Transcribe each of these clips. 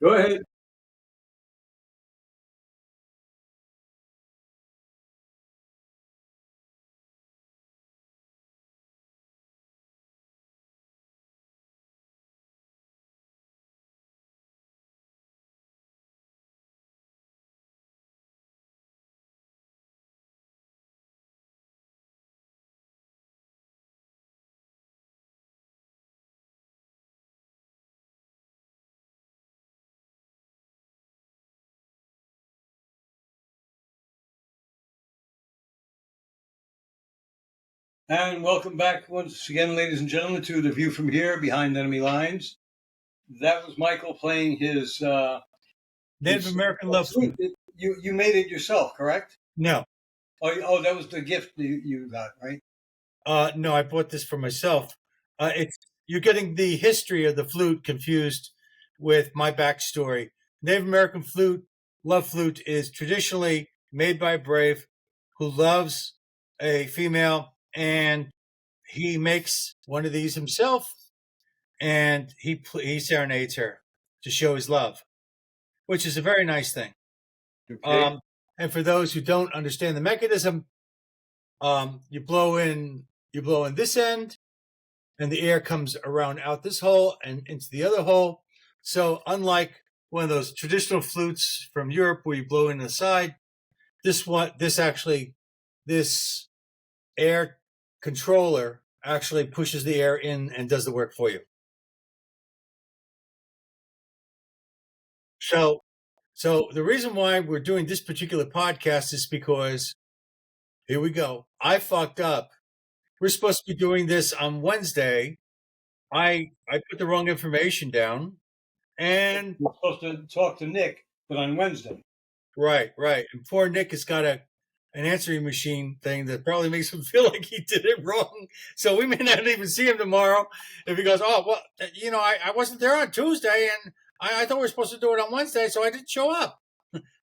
Go ahead. And welcome back once again, ladies and gentlemen, to The View from Here, Behind Enemy Lines. That was Michael playing his Native American love flute. You made it yourself, correct? No. Oh, that was the gift you got, right? No, I bought this for myself. You're getting the history of the flute confused with my backstory. Native American flute, love flute, is traditionally made by a brave who loves a female, and he makes one of these himself, and he serenades her to show his love, which is a very nice thing. Okay. And for those who don't understand the mechanism, you blow in this end, and the air comes around out this hole and into the other hole. So unlike one of those traditional flutes from Europe where you blow in the side, this air controller actually pushes the air in and does the work for you. So the reason why we're doing this particular podcast is because, here we go, I fucked up. We're supposed to be doing this on Wednesday. I put the wrong information down, and We're supposed to talk to Nick, but on Wednesday. Right. And poor Nick has got an answering machine thing that probably makes him feel like he did it wrong. So we may not even see him tomorrow if he goes, oh, well, I wasn't there on Tuesday, and I thought we were supposed to do it on Wednesday, so I didn't show up.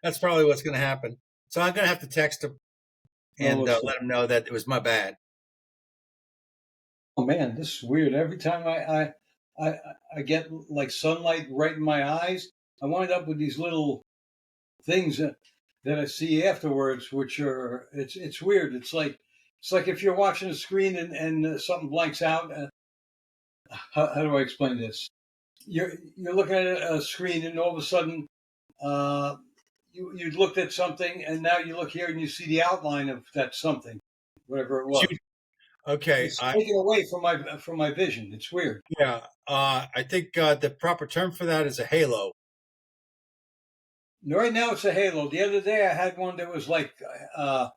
That's probably what's going to happen. So I'm going to have to text him and let him know that it was my bad. Oh man, this is weird. Every time I get like sunlight right in my eyes, I wind up with these little things that I see afterwards, which are it's weird. It's like if you're watching a screen and something blanks out. How do I explain this? You're looking at a screen and all of a sudden you looked at something and now you look here and you see the outline of that something, whatever it was. Okay, it's taken away from my vision. It's weird. Yeah, I think the proper term for that is a halo. Right now it's a halo. The other day I had one that was like a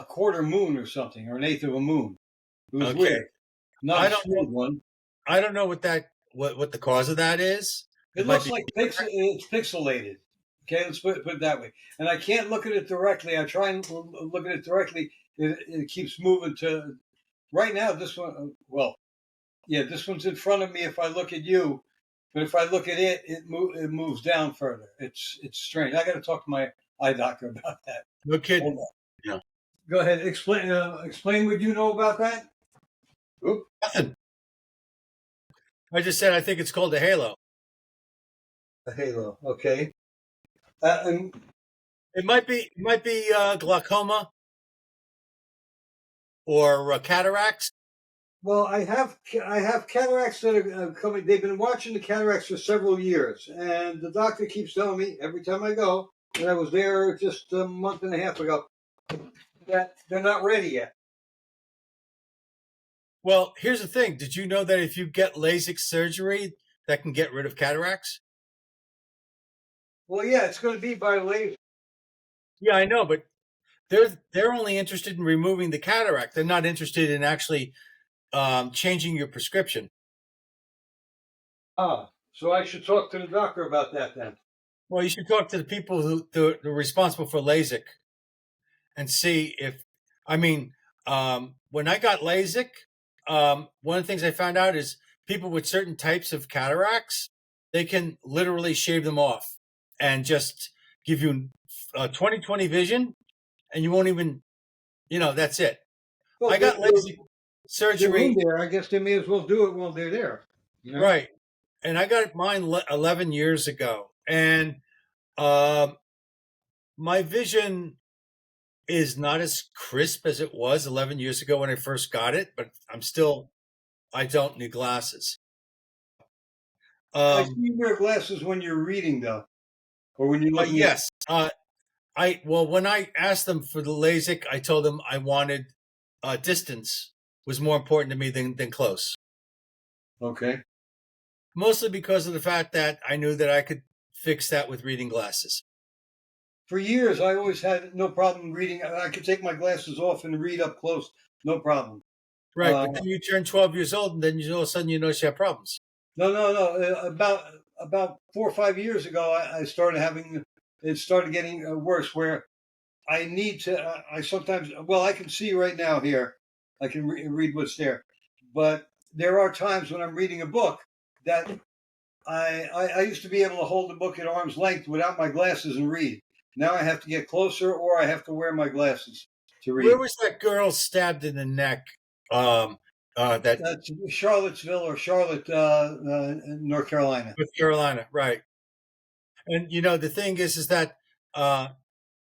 quarter moon or something, or an eighth of a moon. It was weird. Not a smooth one. I don't know what the cause of that is. It looks like it's pixelated. Okay, let's put it that way. And I can't look at it directly. I try and look at it directly. It keeps moving to. Right now, this one. Well, yeah, this one's in front of me. If I look at you, but if I look at it, it moves down further. It's strange. I got to talk to my eye doctor about that. No kidding. Yeah. Go ahead. Explain what you know about that. Oop. Nothing. I just said I think it's called a halo. A halo. Okay. It might be glaucoma or cataracts. Well, I have cataracts that are coming. They've been watching the cataracts for several years, and the doctor keeps telling me every time I go, and I was there just a month and a half ago, that they're not ready yet. Well, here's the thing. Did you know that if you get LASIK surgery, that can get rid of cataracts? Well, yeah, it's going to be by laser. Yeah, I know, but they're only interested in removing the cataract. They're not interested in actually changing your prescription. So I should talk to the doctor about that then. Well, you should talk to the people who are responsible for LASIK and see if, when I got LASIK, one of the things I found out is people with certain types of cataracts, they can literally shave them off and just give you 20/20 vision, and you won't even, that's it. Well, I got LASIK surgery. There, I guess they may as well do it while they're there. Right. and I got mine 11 years ago, and my vision is not as crisp as it was 11 years ago when I first got it, but I don't need glasses. I see you wear glasses when you're reading, though, or when you're looking at. Yes. When I asked them for the LASIK, I told them I wanted distance was more important to me than close. Okay. Mostly because of the fact that I knew that I could fix that with reading glasses. For years, I always had no problem reading. I could take my glasses off and read up close, no problem. Right, but then you turn 12 years old, and then all of a sudden you notice you have problems. No. About 4 or 5 years ago, I started having. It started getting worse. Where I need to. I sometimes. Well, I can see right now here. I can read what's there, but there are times when I'm reading a book that I used to be able to hold the book at arm's length without my glasses and read. Now I have to get closer, or I have to wear my glasses to read. Where was that girl stabbed in the neck? That's Charlottesville or Charlotte, North Carolina. North Carolina, right? And the thing is that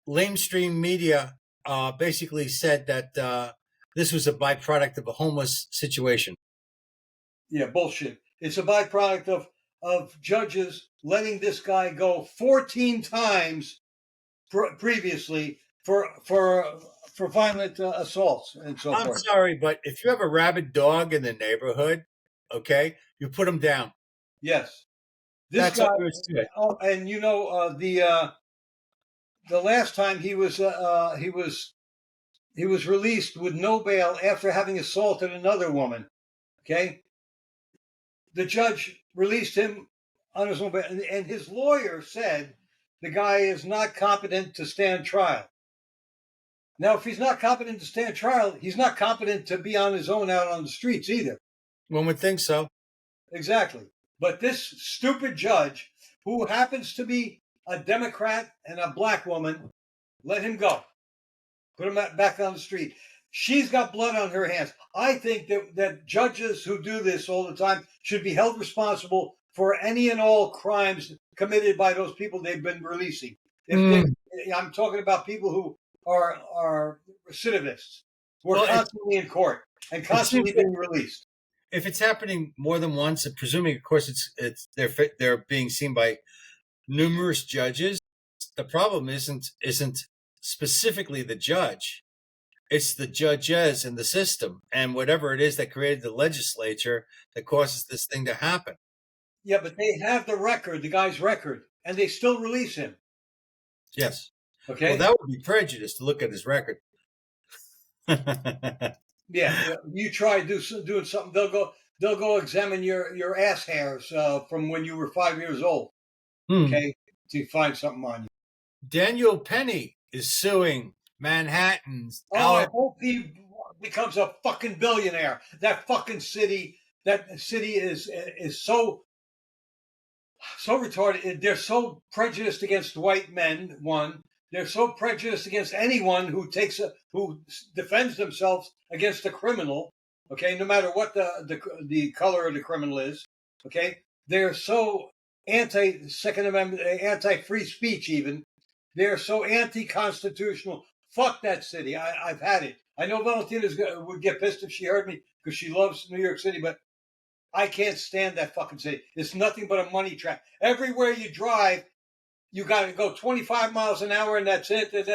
lamestream media basically said that this was a byproduct of a homeless situation. Yeah, bullshit. It's a byproduct of judges letting this guy go 14 times previously for violent assaults and so forth. I'm sorry, but if you have a rabid dog in the neighborhood, okay, you put him down. Yes, that's guy. All there is to it. And the last time he was released with no bail after having assaulted another woman. Okay, the judge released him on his own bail, and his lawyer said the guy is not competent to stand trial. Now, if he's not competent to stand trial, he's not competent to be on his own out on the streets either. One would think so. Exactly. But this stupid judge, who happens to be a Democrat and a black woman, let him go. Put him back on the street. She's got blood on her hands. I think that judges who do this all the time should be held responsible for any and all crimes committed by those people they've been releasing. I'm talking about people who are recidivists, who are constantly in court and constantly being released. If it's happening more than once, and presuming, of course, they're being seen by numerous judges, the problem isn't specifically the judge. It's the judges and the system and whatever it is that created the legislature that causes this thing to happen. Yeah, but they have the record, the guy's record, and they still release him. Yes. Okay. Well, that would be prejudice to look at his record. Yeah, you try doing something, they'll go examine your ass hairs from when you were 5 years old. Okay, to find something on you. Daniel Penny is suing Manhattan's. I hope he becomes a fucking billionaire. That fucking city is so retarded. They're so prejudiced against white men. One, they're so prejudiced against anyone who defends themselves against a criminal. Okay, no matter what the color of the criminal is. Okay, they're so anti-Second Amendment, anti-free speech. Even they're so anti-constitutional. Fuck that city. I've had it. I know Valentina would get pissed if she heard me because she loves New York City, but I can't stand that fucking city. It's nothing but a money trap. Everywhere you drive, you got to go 25 miles an hour, and that's it. And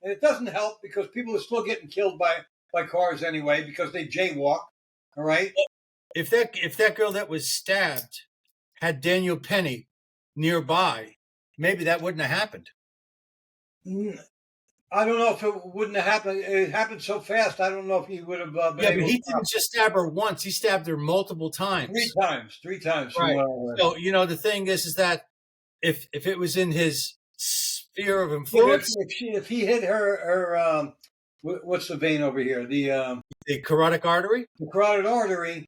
it doesn't help because people are still getting killed by cars anyway because they jaywalk. All right. If that girl that was stabbed had Daniel Penny nearby, maybe that wouldn't have happened. I don't know if it wouldn't have happened. It happened so fast. I don't know if he would have been but he didn't just stab her once. He stabbed her multiple times. Three times. Right. So, the thing is that if it was in his sphere of influence. If he hit her what's the vein over here? The carotid artery? The carotid artery,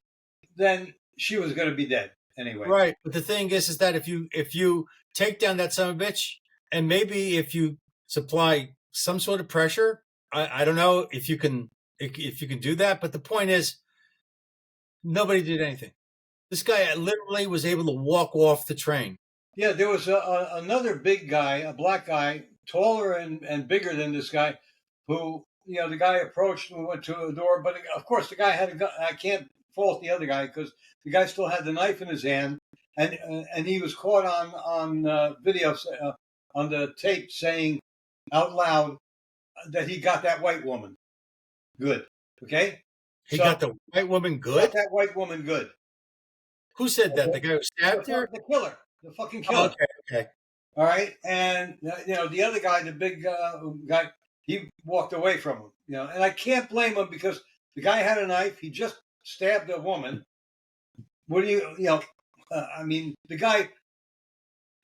then she was going to be dead anyway. Right. But the thing is that if you take down that son of a bitch, and maybe if you supply some sort of pressure, I don't know if you can do that, but the point is nobody did anything. This guy literally was able to walk off the train. Yeah, there was another big guy, a black guy, taller and bigger than this guy, who, the guy approached and went to a door. But of course, the guy had a gun. I can't fault the other guy because the guy still had the knife in his hand, and he was caught on video, on the tape, saying out loud that he got that white woman good. Okay, He so got the white woman he got good? that white woman good. Who said that? The guy who stabbed her? The killer, the fucking Oh, killer. okay. All right, and the other guy, the big guy, he walked away from him. And I can't blame him because the guy had a knife. He just stabbed a woman. What do I mean, the guy,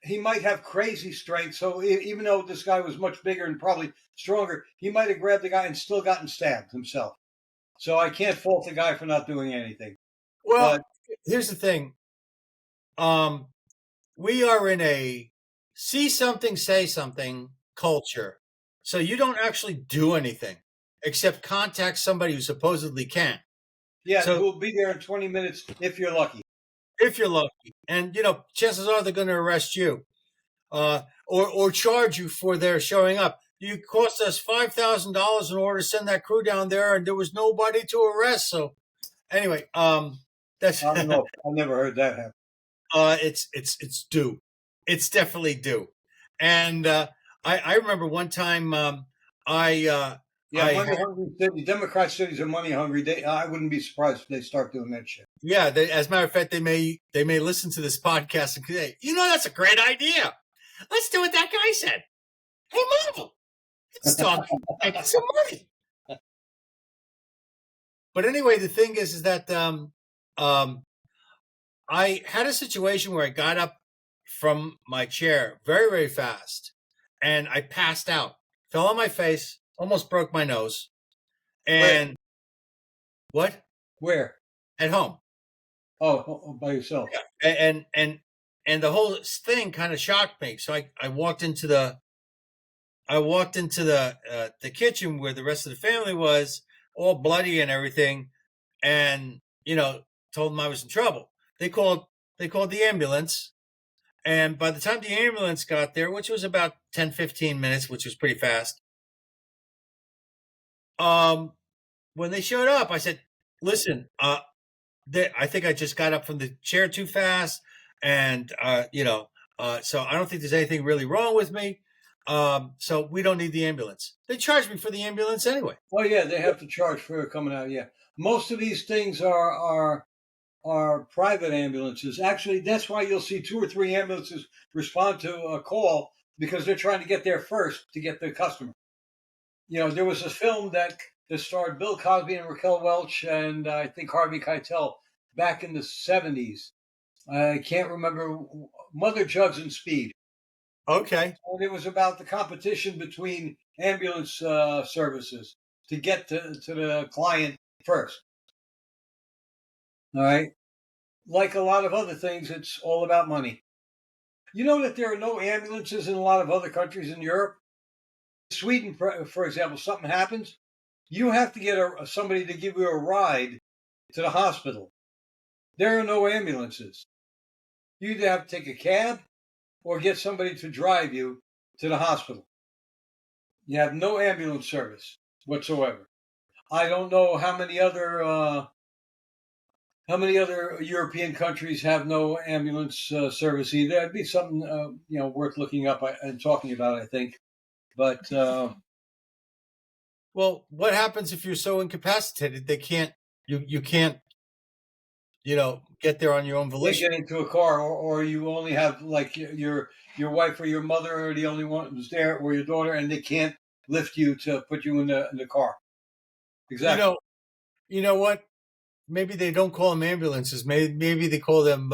he might have crazy strength. So even though this guy was much bigger and probably stronger, he might have grabbed the guy and still gotten stabbed himself. So I can't fault the guy for not doing anything. Well, here's the thing. We are in a see something, say something culture. So you don't actually do anything except contact somebody who supposedly can. Yeah, So we'll be there in 20 minutes if you're lucky. If you're lucky. And, chances are they're going to arrest you or charge you for their showing up. You cost us $5,000 in order to send that crew down there, and there was nobody to arrest. So anyway, that's I don't know. I've never heard that happen. It's due. It's definitely due. And I remember one time money hungry city. Democrat cities are money hungry. I wouldn't be surprised if they start doing that shit. Yeah, as a matter of fact, they may listen to this podcast and say, that's a great idea. Let's do what that guy said. Hey, Marvel, let's talk making some money. But anyway, the thing is that I had a situation where I got up from my chair very, very fast, and I passed out, fell on my face, almost broke my nose. And what? Where? At home. Oh, by yourself. Yeah. And the whole thing kind of shocked me. So I walked into the kitchen where the rest of the family was, all bloody and everything, and told them I was in trouble. They called the ambulance, and by the time the ambulance got there, which was about 10-15 minutes, which was pretty fast, when they showed up, I said, "Listen, I think I just got up from the chair too fast, and so I don't think there's anything really wrong with me. So we don't need the ambulance." They charged me for the ambulance anyway. Oh yeah, they have to charge for coming out. Yeah, most of these things are private ambulances. Actually, that's why you'll see 2 or 3 ambulances respond to a call because they're trying to get there first to get the customer. There was a film that starred Bill Cosby and Raquel Welch and I think Harvey Keitel back in the 70s. I can't remember. Mother Jugs and Speed. Okay. And it was about the competition between ambulance services to get to the client first. All right. Like a lot of other things, it's all about money. You know that there are no ambulances in a lot of other countries in Europe? Sweden, for example, something happens, you have to get somebody to give you a ride to the hospital. There are no ambulances. You either have to take a cab or get somebody to drive you to the hospital. You have no ambulance service whatsoever. I don't know how many other European countries have no ambulance service either. That'd be something worth looking up and talking about, I think. But well, what happens if you're so incapacitated they can't you can't get there on your own volition? Get into a car, or you only have like your wife or your mother are the only one who's there, or your daughter, and they can't lift you to put you in the car. Exactly. You know what? Maybe they don't call them ambulances. Maybe they call them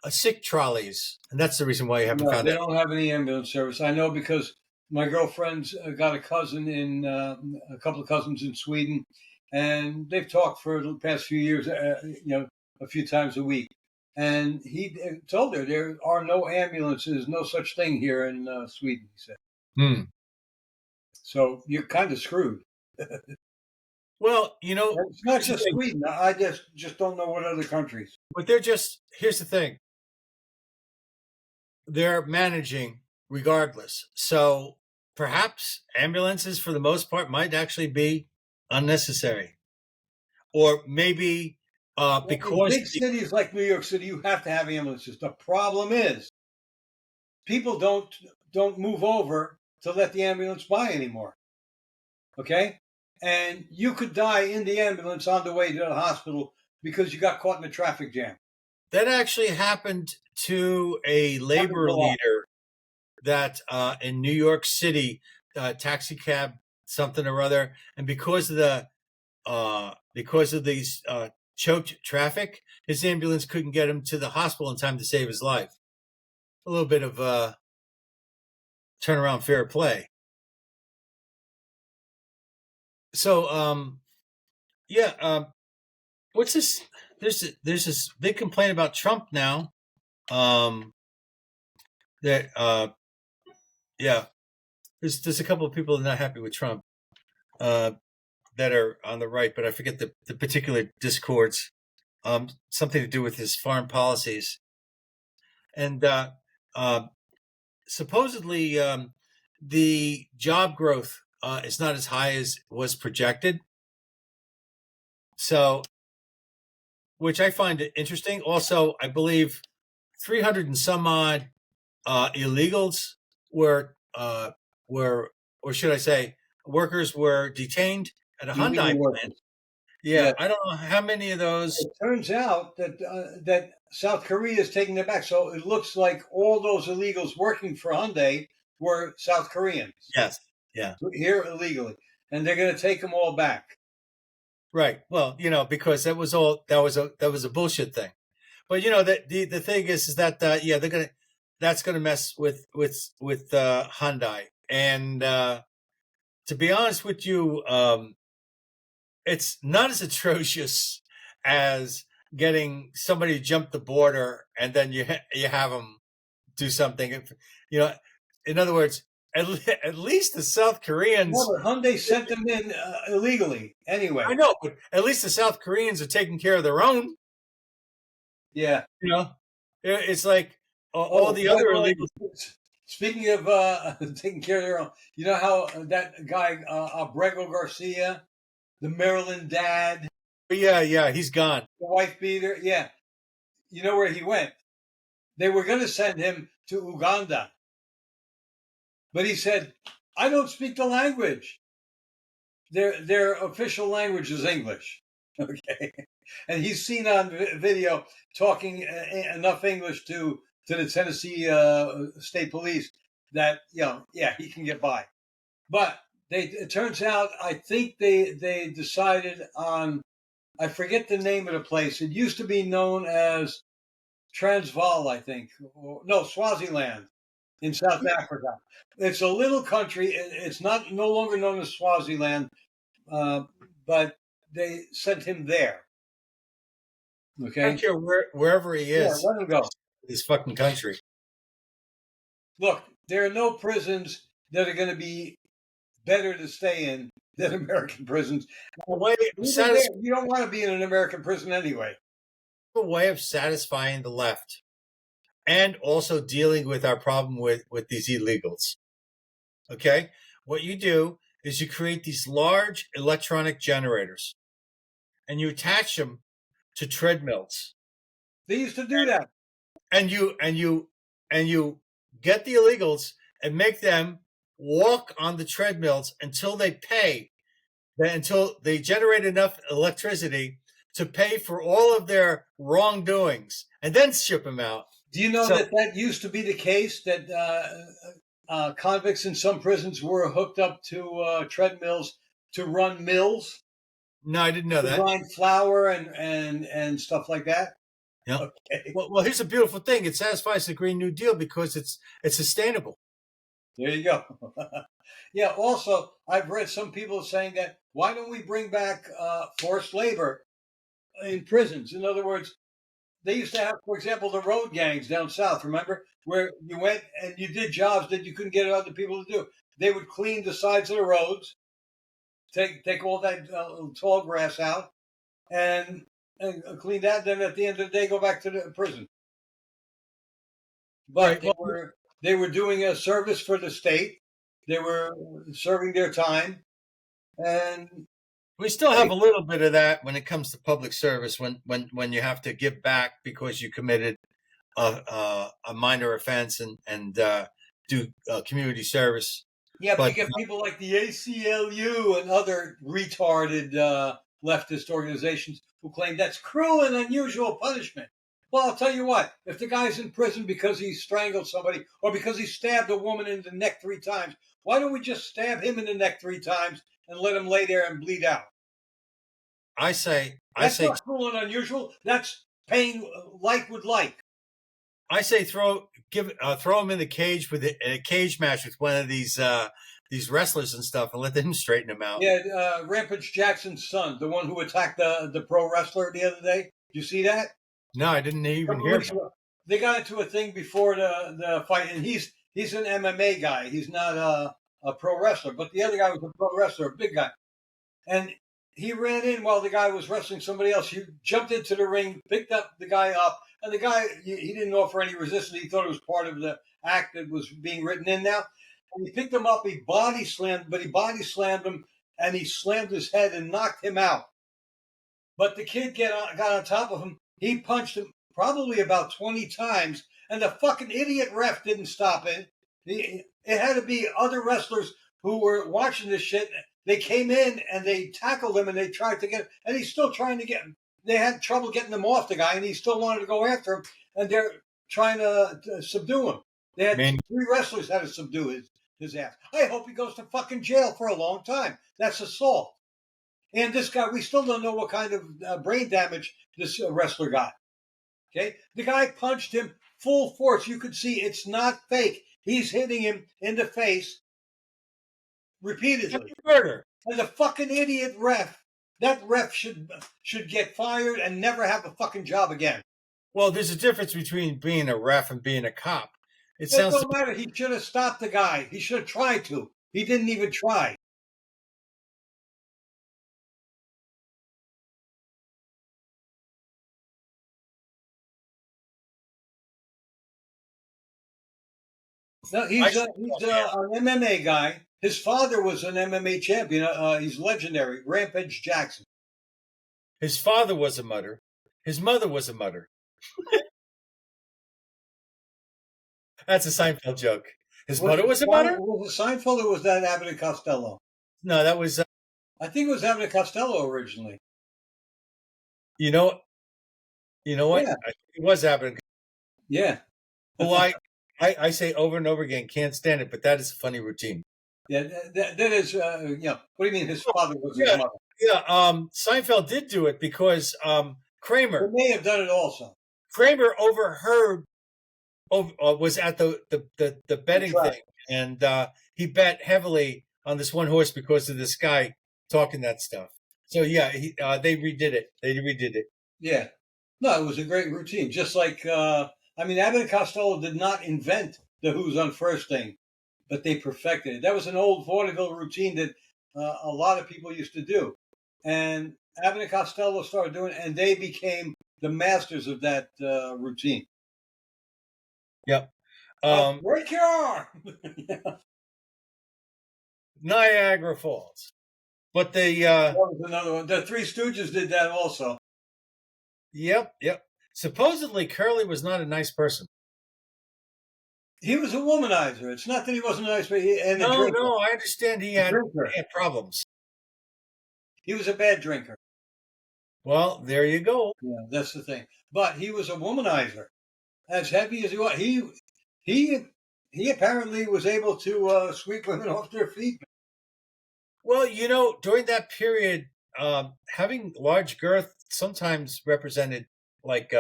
sick trolleys, and that's the reason why you haven't found they that. They don't have any ambulance service. I know because my girlfriend's got a cousin in a couple of cousins in Sweden, and they've talked for the past few years. A few times a week, and he told her there are no ambulances, no such thing here in Sweden. He said. So you're kind of screwed. Well, It's not here's the just thing. Sweden. I just don't know what other countries. But here's the thing. They're managing regardless. So perhaps ambulances, for the most part, might actually be unnecessary. Or maybe In because big cities like New York City, you have to have ambulances. The problem is people don't move over to let the ambulance by anymore. Okay, and you could die in the ambulance on the way to the hospital because you got caught in a traffic jam. that actually happened to a Happens labor a lot. leader that in New York City, taxi cab something or other, and because of these choked traffic, his ambulance couldn't get him to the hospital in time to save his life. A little bit of turnaround fair play. So yeah, what's this? There's this big complaint about Trump now. That yeah, there's a couple of people that are not happy with Trump that are on the right, but I forget the particular discords. Something to do with his foreign policies, and supposedly the job growth is not as high as was projected. So, which I find interesting. Also, I believe 300 and some odd illegals were, or should I say, workers were detained at a Hyundai Illegal plant. workers. Yeah, Yeah. I don't know how many of those. It turns out that South Korea is taking it back. So it looks like all those illegals working for Hyundai were South Koreans Yes, yeah, here illegally, and they're going to take them all back. right. Well, because that was a bullshit thing. But the thing is that yeah, that's gonna mess with Hyundai. And to be honest with you, it's not as atrocious as getting somebody to jump the border and then you have them do something. In other words, at least the South Koreans. No, but Hyundai sent them in illegally anyway. I know, but at least the South Koreans are taking care of their own. Yeah. It's like all the by other the way, illegal. speaking of taking care of their own, you know how that guy Abrego Garcia, the Maryland dad, Yeah, he's gone. the wife beater, yeah, you know where he went? They were going to send him to Uganda, but he said, "I don't speak the language. Their official language is English." Okay, and he's seen on video talking enough English to the Tennessee State Police that yeah, he can get by. But it turns out, I think they decided on, I forget the name of the place. It used to be known as Transvaal, I think. No, Swaziland in South Africa. It's a little country. It's not no longer known as Swaziland, but they sent him there. I Okay. don't care wherever he Yeah, is. let him go. This fucking country. Look, there are no prisons that are going to be better to stay in than American prisons. A way Even there, you don't want to be in an American prison anyway. of satisfying the left, and also dealing with our problem with these illegals. Okay, what you do is you create these large electronic generators, and you attach them to treadmills. They used to do that. And you get the illegals and make them walk on the treadmills until they pay, until they generate enough electricity to pay for all of their wrongdoings, and then ship them out. Do you know that used to be the case, that convicts in some prisons were hooked up to treadmills to run mills? No, I didn't know to that. grind flour and stuff like that? Yeah. Okay. Well, here's a beautiful thing. It satisfies the Green New Deal because it's sustainable. There you go. Yeah, also, I've read some people saying that, why don't we bring back forced labor in prisons? In other words, they used to have, for example, the road gangs down south, remember? Where you went and you did jobs that you couldn't get other people to do. They would clean the sides of the roads, take all that tall grass out and clean that. Then at the end of the day, go back to the prison. But Right. they were doing a service for the state. They were serving their time, and We still have a little bit of that when it comes to public service, when you have to give back because you committed a minor offense and do community service. yeah, but you But get people like the ACLU and other retarded leftist organizations who claim that's cruel and unusual punishment. Well, I'll tell you what, if the guy's in prison because he strangled somebody or because he stabbed a woman in the neck 3 times, why don't we just stab him in the neck 3 times and let him lay there and bleed out? I say That's not cruel and unusual. That's paying like with like. I say throw him in the cage with a cage match with one of these wrestlers and stuff, and let them straighten him out. Yeah, Rampage Jackson's son, the one who attacked the pro wrestler the other day. Did you see that? No, I didn't even hear about it. They got into a thing before the fight, and he's an MMA guy. He's not a pro wrestler, but the other guy was a pro wrestler, a big guy. And he ran in while the guy was wrestling somebody else. He jumped into the ring, picked up the guy up, and the guy, he didn't offer any resistance. He thought it was part of the act that was being written in now. And he picked him up, he body slammed him, and he slammed his head and knocked him out. But the kid got on top of him. He punched him probably about 20 times, and the fucking idiot ref didn't stop it. It had to be other wrestlers who were watching this shit. They came in and they tackled him and they tried to get him, and he's still trying to get him. They had trouble getting him off the guy, and he still wanted to go after him, and they're trying to subdue him. They had 3 wrestlers had to subdue his ass. I hope he goes to fucking jail for a long time. That's assault. And this guy, we still don't know what kind of brain damage this wrestler got. Okay? The guy punched him full force. You could see it's not fake. He's hitting him in the face repeatedly. Murder. And the fucking idiot ref, that ref should get fired and never have a fucking job again. Well, there's a difference between being a ref and being a cop. It don't matter. He should have stopped the guy. He should have tried to. He didn't even try. No, he's an MMA guy. His father was an MMA champion. He's legendary. Rampage Jackson. His father was a mutter. His mother was a mutter. That's a Seinfeld joke. His mother was a mutter? Was it Seinfeld or was that Abbott and Costello? No, that was... I think it was Abbott and Costello originally. You know what? Yeah. It was Abbott and Costello. Yeah. Well, I say over and over again, can't stand it, but that is a funny routine. Yeah, that is, what do you mean his father was his mother? Yeah, Seinfeld did do it because Kramer... He may have done it also. Kramer overheard, was at the betting thing, and he bet heavily on this one horse because of this guy talking that stuff. So, yeah, they redid it. Yeah. No, it was a great routine. Just like... Abbott and Costello did not invent the Who's on First thing, but they perfected it. That was an old vaudeville routine that a lot of people used to do. And Abbott and Costello started doing it, and they became the masters of that routine. Yep. Break your arm! Niagara Falls. But that was another one. The Three Stooges did that also. Yep. Supposedly, Curly was not a nice person. He was a womanizer. It's not that he wasn't a nice person. No, I understand he had problems. He was a bad drinker. Well, there you go. Yeah, that's the thing. But he was a womanizer. As heavy as he was, he apparently was able to sweep women off their feet. Well, during that period, having large girth sometimes represented like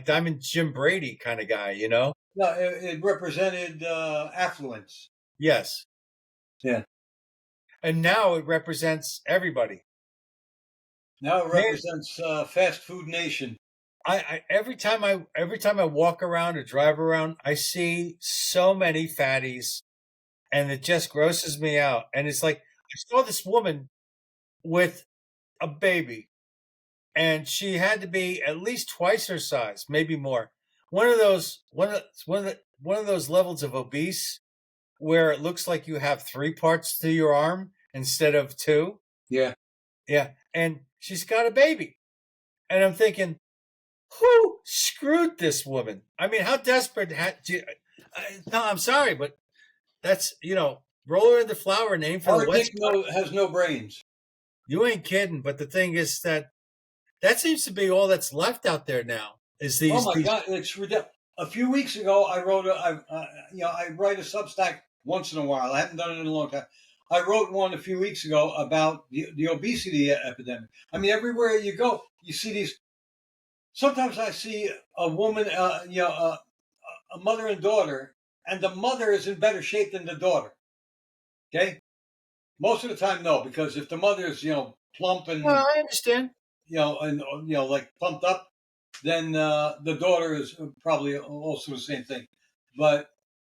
Diamond Jim Brady kind of guy, No, it represented affluence. Yes. Yeah. And now it represents everybody. Now it represents fast food nation. I every time I walk around or drive around, I see so many fatties, and it just grosses me out. And it's like saw this woman with a baby, and she had to be at least twice her size, maybe more. One of those levels of obese where it looks like you have 3 parts to your arm instead of 2. Yeah. Yeah, and she's got a baby, and I'm thinking, who screwed this woman? I mean, how desperate no, I'm sorry, but that's, roll her in the flour and aim for the wet spot. Has no brains. You ain't kidding. But the thing is that seems to be all that's left out there now. Is these? Oh my God, it's ridiculous. A few weeks ago, I wrote I write a Substack once in a while. I haven't done it in a long time. I wrote one a few weeks ago about the obesity epidemic. I mean, everywhere you go, you see these. Sometimes I see a woman, a mother and daughter, and the mother is in better shape than the daughter. Okay, most of the time, no, because if the mother is plump and Well, I understand. like pumped up, then the daughter is probably also the same thing. But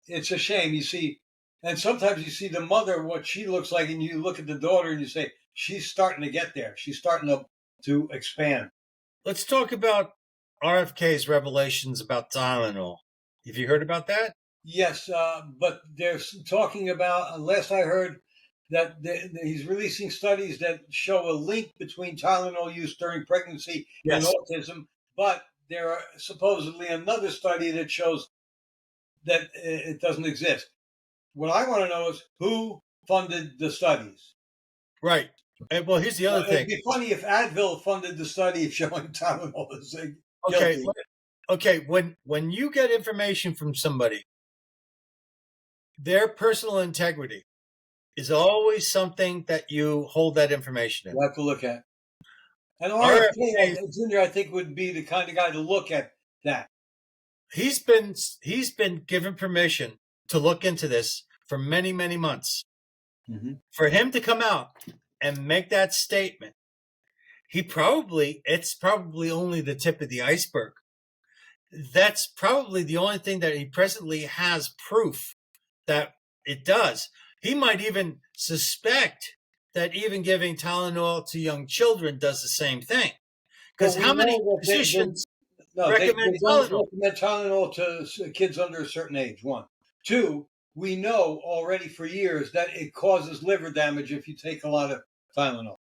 it's a shame. You see, and sometimes you see the mother, what she looks like, and you look at the daughter and you say, she's starting to get there. She's starting to expand. Let's talk about RFK's revelations about Tylenol. Have you heard about that? Yes, but they're talking about, last I heard, that he's releasing studies that show a link between Tylenol use during pregnancy and autism. But there are supposedly another study that shows that it doesn't exist. What I want to know is who funded the studies. Right. Well, here's the other thing. It'd be funny if Advil funded the study showing Tylenol is guilty. Okay. When you get information from somebody, their personal integrity is always something that you hold that information in. You have to look at. And RFK Jr., I think, would be the kind of guy to look at that. He's been given permission to look into this for many, many months. Mm-hmm. For him to come out and make that statement, it's probably only the tip of the iceberg. That's probably the only thing that he presently has proof that it does. He might even suspect that even giving Tylenol to young children does the same thing. Because how many physicians recommend Tylenol? They recommend Tylenol to kids under a certain age, 1. 2, we know already for years that it causes liver damage if you take a lot of Tylenol.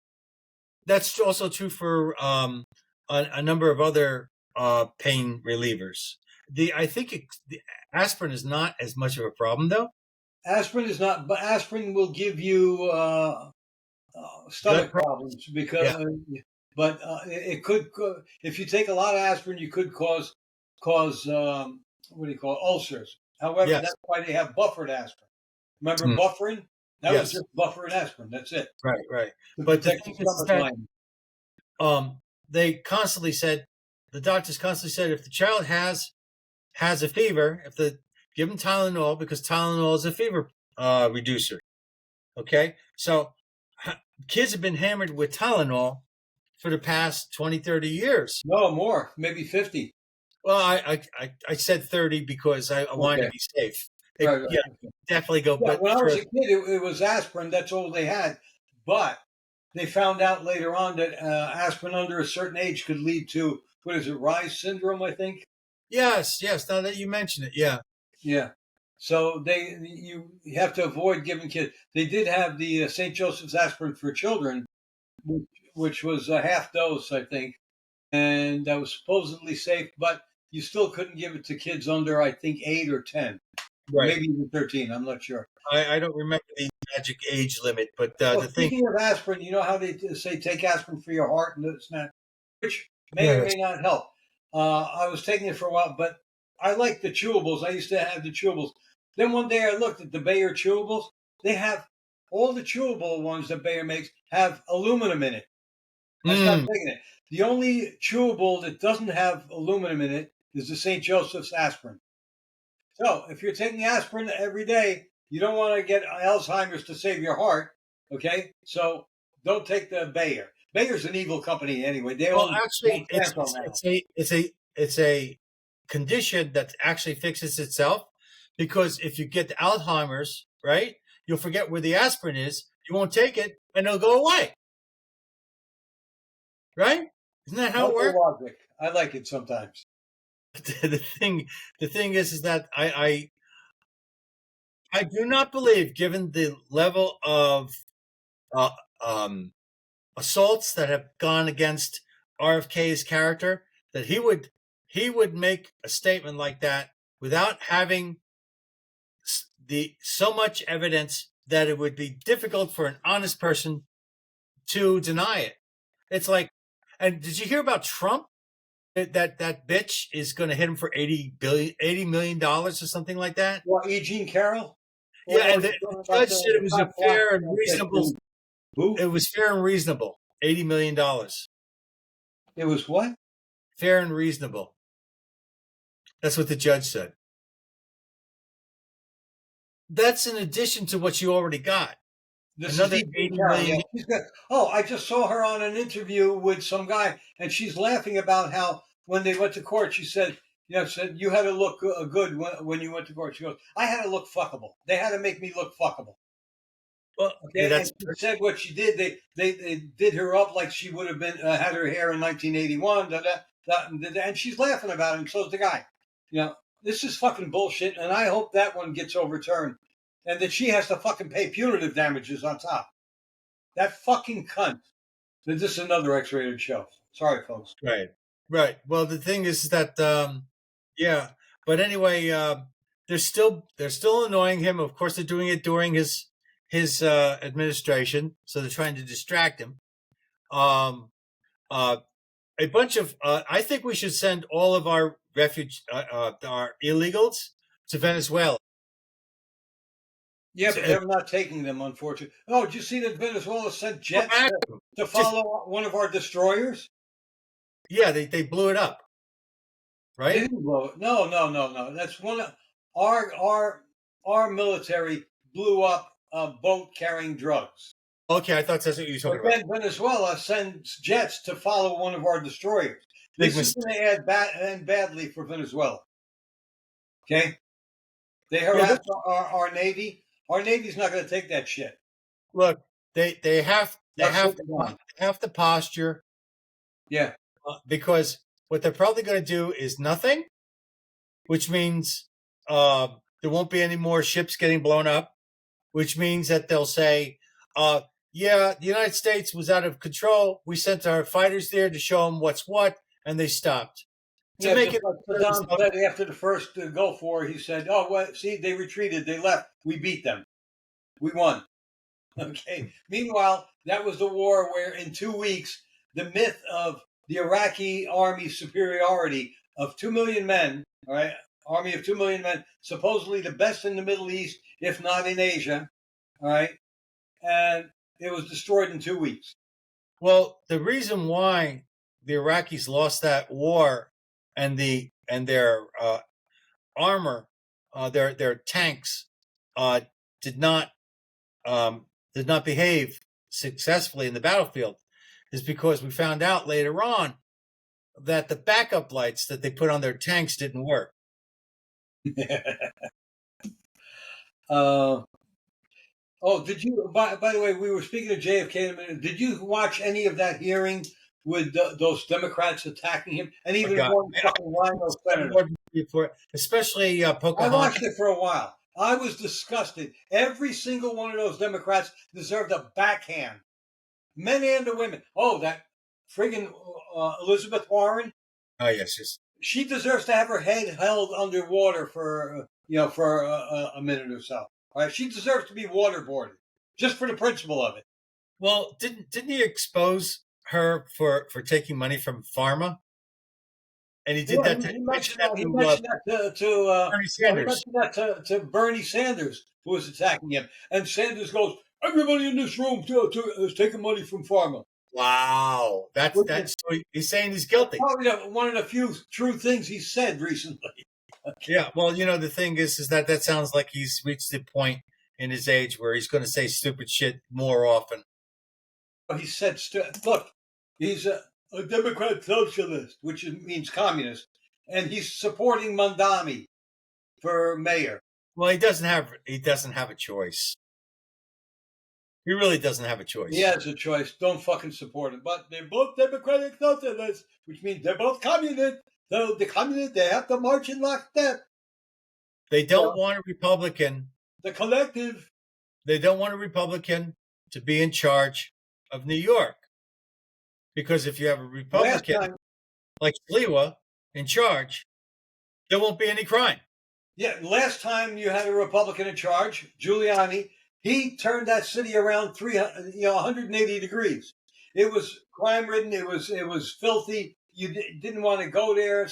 That's also true for a number of other pain relievers. I think the aspirin is not as much of a problem, though. Aspirin is not, but aspirin will give you stomach problems because. Yeah. But it could, if you take a lot of aspirin, you could cause ulcers. However, that's why they have buffered aspirin. Remember buffering? That was just buffered aspirin. That's it. Right. But the thing is that, they constantly said, the doctors constantly said, if the child has a fever, give them Tylenol, because Tylenol is a fever reducer. Okay, so kids have been hammered with Tylenol for the past 20, 30 years. No, more, maybe 50. Well, I said 30 because I wanted to be safe. Right. Definitely go. Yeah, when I was a kid, it was aspirin. That's all they had. But they found out later on that aspirin under a certain age could lead to, Reye syndrome, I think? Yes. Now that you mention it, yeah. Yeah. So you have to avoid giving kids. They did have the St. Joseph's aspirin for children, which was a half dose, I think, and that was supposedly safe, but you still couldn't give it to kids under, I think, 8 or 10, maybe even 13. I'm not sure. I don't remember the magic age limit, but speaking of aspirin, you know how they say take aspirin for your heart and this and that, which may or may not help. I was taking it for a while, but I like the chewables. I used to have the chewables. Then one day I looked at the Bayer chewables. They have all the chewable ones that Bayer makes have aluminum in it. I stopped taking it. The only chewable that doesn't have aluminum in it is the St. Joseph's aspirin. So if you're taking aspirin every day, you don't want to get Alzheimer's to save your heart. Okay, so don't take the Bayer. Bayer's an evil company anyway. Actually, it's a condition that actually fixes itself, because if you get the Alzheimer's, right, you'll forget where the aspirin is. You won't take it, and it'll go away. Right? Isn't that how it works? Logic. I like it sometimes. the thing is that I do not believe, given the level of uh, assaults that have gone against RFK's character, that he would make a statement like that without having so much evidence that it would be difficult for an honest person to deny it. It's like, and did you hear about Trump? That bitch is going to hit him for $80 million or something like that. Well, E. Jean Carroll. Yeah, and the judge said it was a fair and reasonable. It was fair and reasonable. $80 million. It was what? Fair and reasonable. That's what the judge said. That's in addition to what you already got. Another $80 million. Oh, I just saw her on an interview with some guy, and she's laughing about how when they went to court, she said, you had to look good when you went to court. She goes, I had to look fuckable. They had to make me look fuckable. Well, okay, and she said what she did. They did her up like she would have been had her hair in 1981. And she's laughing about it, and so's the guy. This is fucking bullshit, and I hope that one gets overturned. And that she has to fucking pay punitive damages on top. That fucking cunt. This is another X-rated show. Sorry, folks. Right. Well, the thing is that, yeah. But anyway, they're still annoying him. Of course, they're doing it during his administration, so they're trying to distract him. A bunch of. I think we should send all of our our illegals to Venezuela. Yeah, but they're not taking them, unfortunately. Oh, did you see that Venezuela sent jets to follow one of our destroyers? Yeah, they blew it up. Right? They didn't blow it. No. That's one of our military blew up a boat carrying drugs. Okay, I thought that's what you were talking about. Then Venezuela sends jets to follow one of our destroyers. This is going to end badly for Venezuela. Okay? They harass our Navy. Our Navy's not going to take that shit. Look, they have the posture. Yeah. Because what they're probably going to do is nothing, which means there won't be any more ships getting blown up, which means that they'll say, yeah, the United States was out of control. We sent our fighters there to show them what's what, and they stopped. To make it Saddam said after the first Gulf War, he said, "Oh, well, see, they retreated, they left, we beat them, we won." Okay. Meanwhile, that was the war where in 2 weeks the myth of the Iraqi army superiority of 2 million men, all right, army of 2 million men, supposedly the best in the Middle East, if not in Asia, all right, and it was destroyed in 2 weeks. Well, the reason why the Iraqis lost that war and their armor, their tanks, did not behave successfully in the battlefield, is because we found out later on that the backup lights that they put on their tanks didn't work. Did you? By the way, we were speaking of JFK in a minute. Did you watch any of that hearing with those Democrats attacking him, and even one fucking rhino senator? Especially Pocahontas. I watched it for a while. I was disgusted. Every single one of those Democrats deserved a backhand, men and the women. Oh, that friggin' Elizabeth Warren. Oh yes. She deserves to have her head held underwater for a minute or so. All right, she deserves to be waterboarded just for the principle of it. Well, didn't he expose her for taking money from pharma? And he did that. He mentioned that to Bernie Sanders. He mentioned that to Bernie Sanders, who was attacking him. And Sanders goes, "Everybody in this room is taking money from pharma." Wow, that's he's saying he's guilty. Probably one of the few true things he said recently. Okay. Yeah, well, the thing is that sounds like he's reached the point in his age where he's going to say stupid shit more often. He said, "Look, he's a Democrat socialist, which means communist, and he's supporting Mandami for mayor." Well, he doesn't have a choice. He really doesn't have a choice. He has a choice. Don't fucking support him. But they're both Democratic Socialists, which means they're both communists. So the communists, they have to march in lockstep. They don't want a Republican. The collective. They don't want a Republican to be in charge of New York. Because if you have a Republican like Sliwa in charge, there won't be any crime. Yeah, last time you had a Republican in charge, Giuliani, he turned that city around 180 degrees. It was crime-ridden. It was filthy. You didn't want to go there.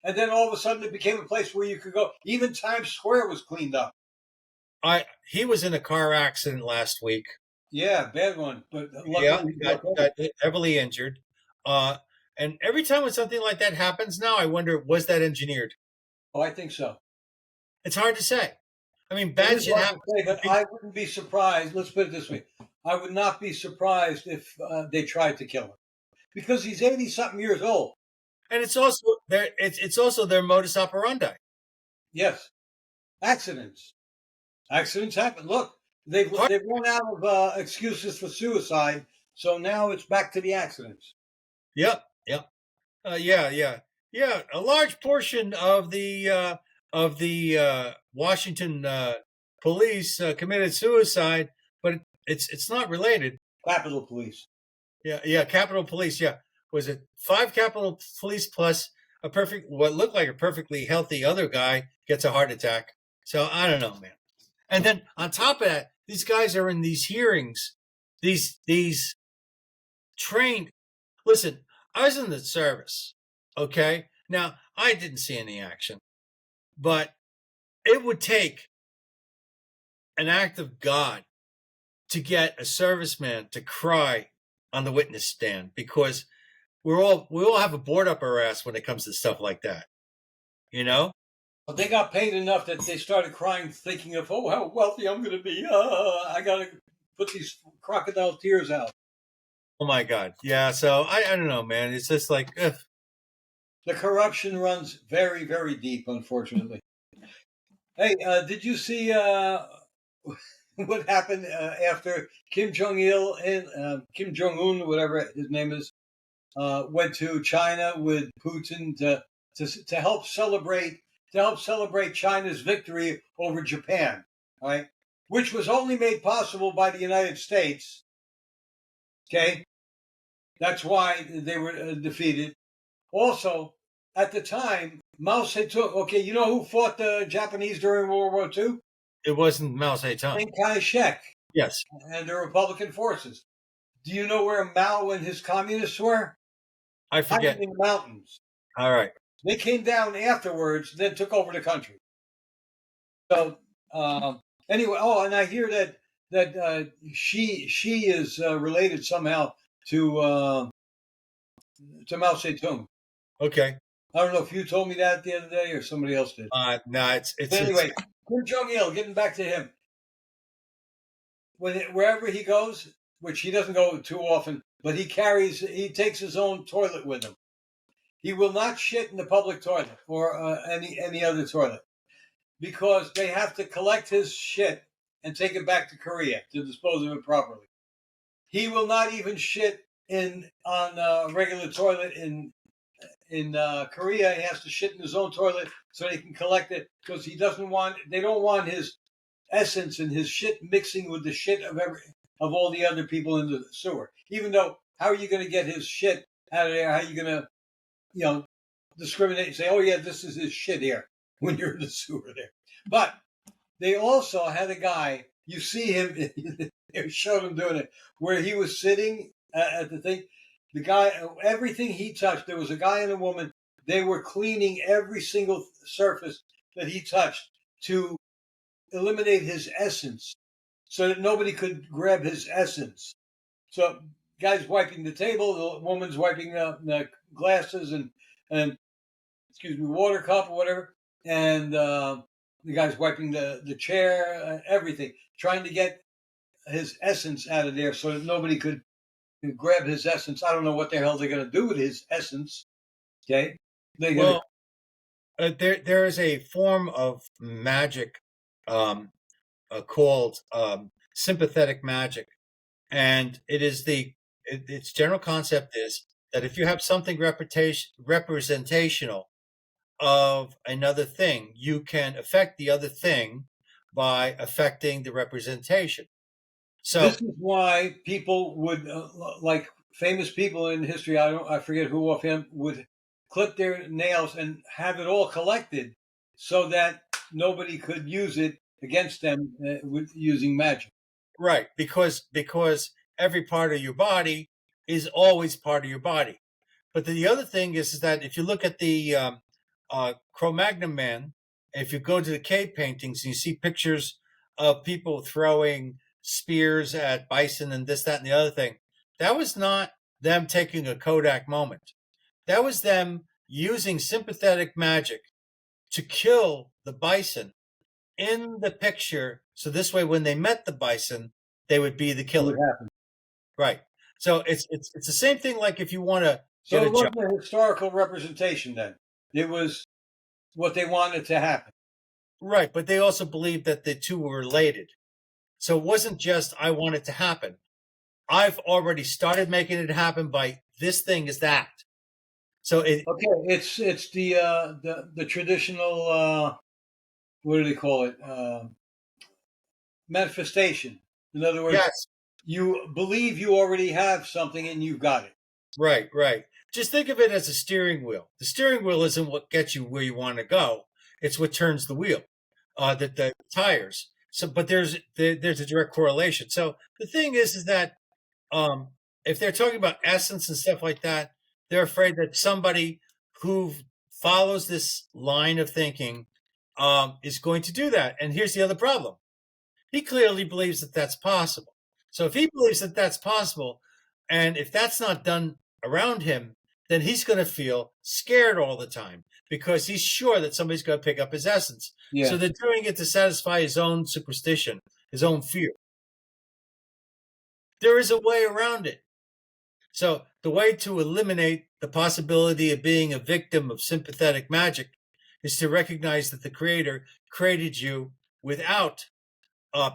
And then all of a sudden it became a place where you could go. Even Times Square was cleaned up. He was in a car accident last week. Yeah, bad one. But luckily got heavily injured. And every time when something like that happens now, I wonder, was that engineered? Oh, I think so. It's hard to say. I mean, bad shit happens. But I wouldn't be surprised. Let's put it this way. I would not be surprised if they tried to kill him. Because he's 80-something years old. And it's also their modus operandi. Yes. Accidents happen. Look, they've run out of excuses for suicide, so now it's back to the accidents. Yep. Yeah. A large portion of the Washington police committed suicide, but it's not related. Capitol Police. Yeah, Capitol Police. Yeah, was it 5 Capitol Police plus what looked like a perfectly healthy other guy gets a heart attack? So I don't know, man. And then on top of that, these guys are in these hearings, these trained. Listen, I was in the service. Okay, now I didn't see any action, but it would take an act of God to get a serviceman to cry on the witness stand, because we all have a board up our ass when it comes to stuff like that, you know. Well, they got paid enough that they started crying, thinking of, oh, how wealthy I'm going to be. I got to put these crocodile tears out. Oh my God, yeah. So I don't know, man. It's just like the corruption runs very, very deep, unfortunately. Hey, did you see what happened after Kim Jong-il and Kim Jong-un, whatever his name is, went to China with Putin to help celebrate China's victory over Japan, right? Which was only made possible by the United States. Okay, that's why they were defeated. Also, at the time, Mao Zedong. Okay, you know who fought the Japanese during World War II? It wasn't Mao Zedong. Chiang Kai Sheck. Yes. And the Republican forces. Do you know where Mao and his communists were? I forget. In the mountains. All right. They came down afterwards, then took over the country. So anyway, and I hear that she is related somehow to Mao Zedong. Okay. I don't know if you told me that the other day or somebody else did. No, it's anyway. Kim Jong-il, getting back to him. Wherever he goes, which he doesn't go too often, but he takes his own toilet with him. He will not shit in the public toilet or any other toilet, because they have to collect his shit and take it back to Korea to dispose of it properly. He will not even shit on a regular toilet in Korea. He has to shit in his own toilet so they can collect it, because they don't want his essence and his shit mixing with the shit of all the other people in the sewer. Even though, how are you going to get his shit out of there? How are you going to, discriminate and say, oh yeah, this is his shit here when you're in the sewer there? But they also had a guy, you see him, they showed him doing it, where he was sitting at the thing. The guy, everything he touched, there was a guy and a woman, they were cleaning every single surface that he touched to eliminate his essence so that nobody could grab his essence. So guy's wiping the table, the woman's wiping the glasses and water cup or whatever, and the guy's wiping the chair, everything, trying to get his essence out of there so that nobody could grab his essence. I don't know what the hell they're going to do with his essence. Okay. There is a form of magic called sympathetic magic, And its general concept is that if you have something representational of another thing, you can affect the other thing by affecting the representation. So this is why people would like famous people in history. I forget who offhand would clip their nails and have it all collected so that nobody could use it against them with using magic. right, because every part of your body is always part of your body. But the other thing is that if you look at the Cro-Magnon man, if you go to the cave paintings and you see pictures of people throwing spears at bison and this, that, and the other thing, that was not them taking a Kodak moment. That was them using sympathetic magic to kill the bison in the picture. So this way, when they met the bison, they would be the killer. Right. So it's the same thing. Like if you want to So get it a job. wasn't a historical representation then. It was what they wanted to happen. Right, but they also believed that the two were related. So it wasn't just I want it to happen. I've already started making it happen by this thing is that. So Okay, it's the traditional what do they call it? Manifestation. In other words, yes, you believe you already have something and you've got it. right, right. Just think of it as a steering wheel. The steering wheel isn't what gets you where you want to go. It's what turns the wheel, the tires. So, but there's a direct correlation. So the thing is that if they're talking about essence and stuff like that, they're afraid that somebody who follows this line of thinking is going to do that. And here's the other problem. He clearly believes that that's possible. So if he believes that that's possible, and if that's not done around him, then he's going to feel scared all the time because he's sure that somebody's going to pick up his essence. Yeah. So they're doing it to satisfy his own superstition, his own fear. There is a way around it. So the way to eliminate the possibility of being a victim of sympathetic magic is to recognize that the creator created you without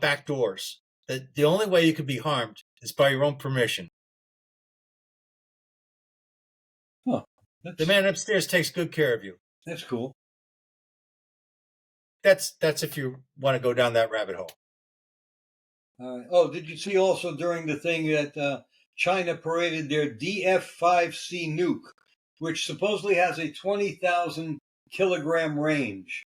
back doors. That the only way you can be harmed is by your own permission. Huh. The man upstairs takes good care of you. That's cool. That's if you want to go down that rabbit hole. Oh, did you see also during the thing that China paraded their DF-5C nuke, which supposedly has a 20,000 kilogram range?